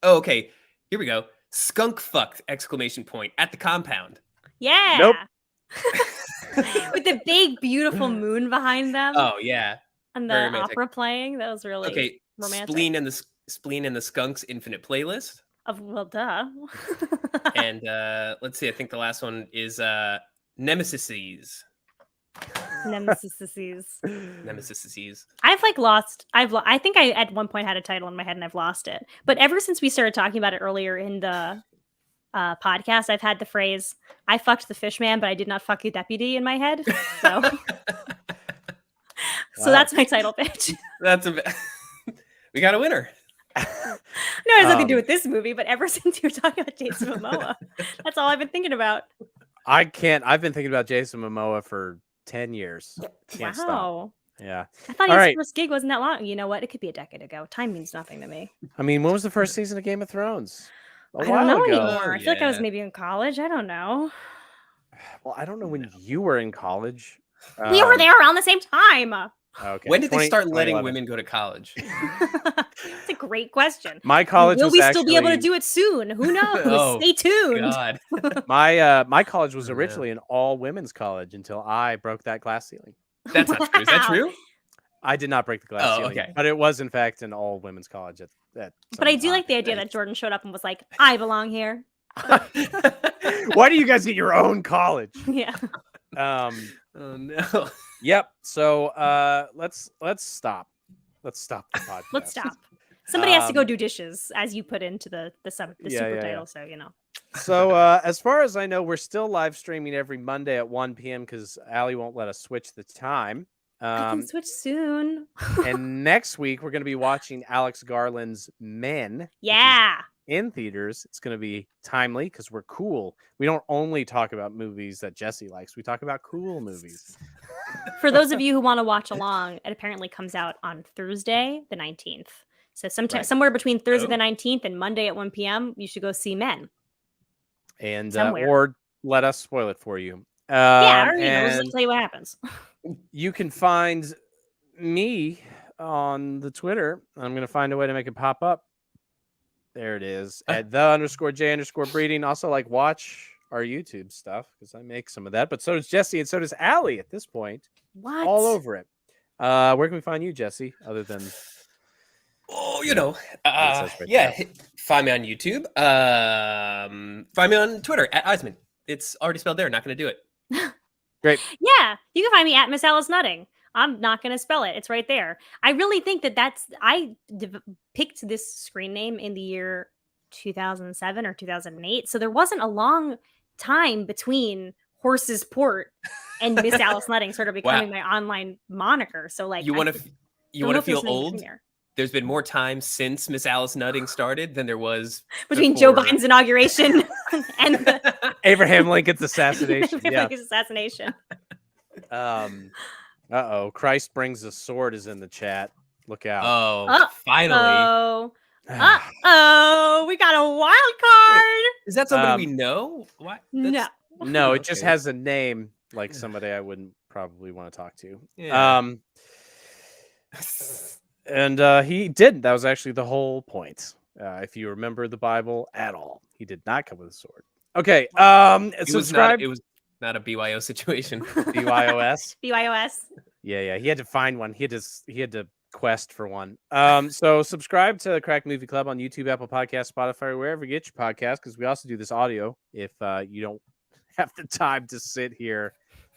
Oh, okay. Here we go. Skunk fucked! Exclamation point at the compound. Yeah. Nope. With the big, beautiful moon behind them Oh yeah. and very the romantic. opera playing. That was really Okay. romantic. Spleen and the Skunks Infinite Playlist. Well, duh. And let's see. I think the last one is Nemesises. Nemesis. I've like lost. I think I at one point had a title in my head and I've lost it. But ever since we started talking about it earlier in the podcast, I've had the phrase "I fucked the fish man, but I did not fuck the deputy" in my head. So, so that's my title pitch. That's we got a winner. No, it has nothing to do with this movie, but ever since you were talking about Jason Momoa, that's all I've been thinking about. I've been thinking about Jason Momoa for 10 years. Can't stop. Wow. Yeah. I thought All his right. first gig wasn't that long. You know what? It could be a decade ago. Time means nothing to me. I mean, when was the first season of Game of Thrones? I don't know ago. anymore. I feel like I was yeah. maybe in college. I don't know. Well, I don't know when you were in college. We were there around the same time. Okay. When did they start letting 2011. women go to college? It's a great question. My college Will was we still be able to actually- do it soon? Who knows? Oh, Stay tuned. God. My college was Yeah. originally an all women's college until I broke that glass ceiling. That's not true. Is that Wow. true? I did not break the glass Oh, ceiling, okay. but it was in fact an all women's college at But some I do time. like the idea that Jordan showed up and was like, I belong here. Why do you guys get your own college? Yeah. Oh no. Yep. So let's stop. Let's stop the podcast. Let's stop. Somebody has to go Um, do dishes, as you put into the Yeah, super yeah, title. So, you know. So as far as I know, we're still live streaming every Monday at 1 p.m. because Allie won't let us switch the time. I can switch soon. And next week we're going to be watching Alex Garland's Men. which is Yeah. in theaters. It's going to be timely because we're cool. We don't only talk about movies that Jesse likes. We talk about cool movies. For those of you who want to watch along, it apparently comes out on Thursday, the 19th. So sometime Right. somewhere between Thursday Oh. the 19th and Monday at 1 p.m., you should go see Men. And Somewhere. or let us spoil it for you. Yeah, or, just and like, tell you what happens. you can find me on the Twitter. I'm going to find a way to make it pop up. There it is at _J_breeding. Also, like, watch our YouTube stuff because I make some of that. But so does Jesse and so does Allie at this point. What? All over it. Where can we find you, Jesse? Other than Oh, you know. It says right Yeah. there. Find me on YouTube. Find me on Twitter at Eisemann. It's already spelled there. Not going to do it. great. Yeah, you can find me at Miss Alice Nutting. I'm not going to spell it. It's right there. I really think I picked this screen name in the year 2007 or 2008. So there wasn't a long time between Horse's Port and Miss Alice Nutting sort of becoming my online moniker. So like, You want I to don't you know want to if there's feel something old? between there. There's been more time since Miss Alice Nutting started than there was Between Joe before. Biden's inauguration and the Abraham Lincoln's assassination. Yeah. Lincoln's assassination. Christ brings a sword is in the chat. Look out. Oh, finally. We got a wild card. Is that somebody we know? What? No. No, it just Okay. has a name like somebody I wouldn't probably want to talk to. Yeah. And he didn't. That was actually the whole point. If you remember the Bible at all, he did not come with a sword. Okay. Subscribe. It was not a BYO situation. BYOS. BYOS. Yeah. He had to find one. He had to quest for one. So subscribe to Crack Movie Club on YouTube, Apple Podcasts, Spotify, wherever you get your podcast, because we also do this audio if you don't have the time to sit here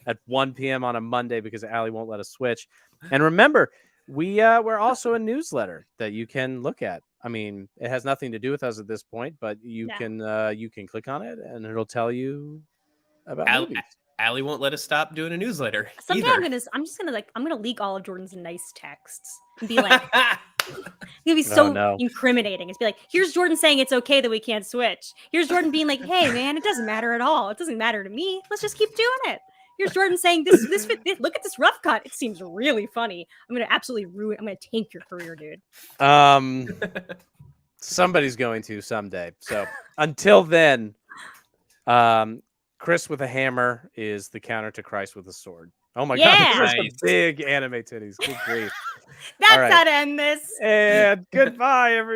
at 1 p.m. on a Monday because Allie won't let us switch. And remember, we're also a newsletter that you can look at. I mean, it has nothing to do with us at this point, but you can click on it and it'll tell you about movies. Allie won't let us stop doing a newsletter. Someday either. I'm gonna leak all of Jordan's nice texts and be like, It'd be Oh, so no. incriminating. It's be like, here's Jordan saying it's okay that we can't switch. Here's Jordan being like, hey man, it doesn't matter at all. It doesn't matter to me. Let's just keep doing it. Here's Jordan saying this look at this rough cut. It seems really funny. I'm gonna absolutely ruin. I'm gonna tank your career, dude. Somebody's going to someday. So until then, Chris with a hammer is the counter to Christ with a sword. Oh my God, Yeah. those are some Nice. big anime titties. Good grief. That's right. how to end this. And goodbye, everyone.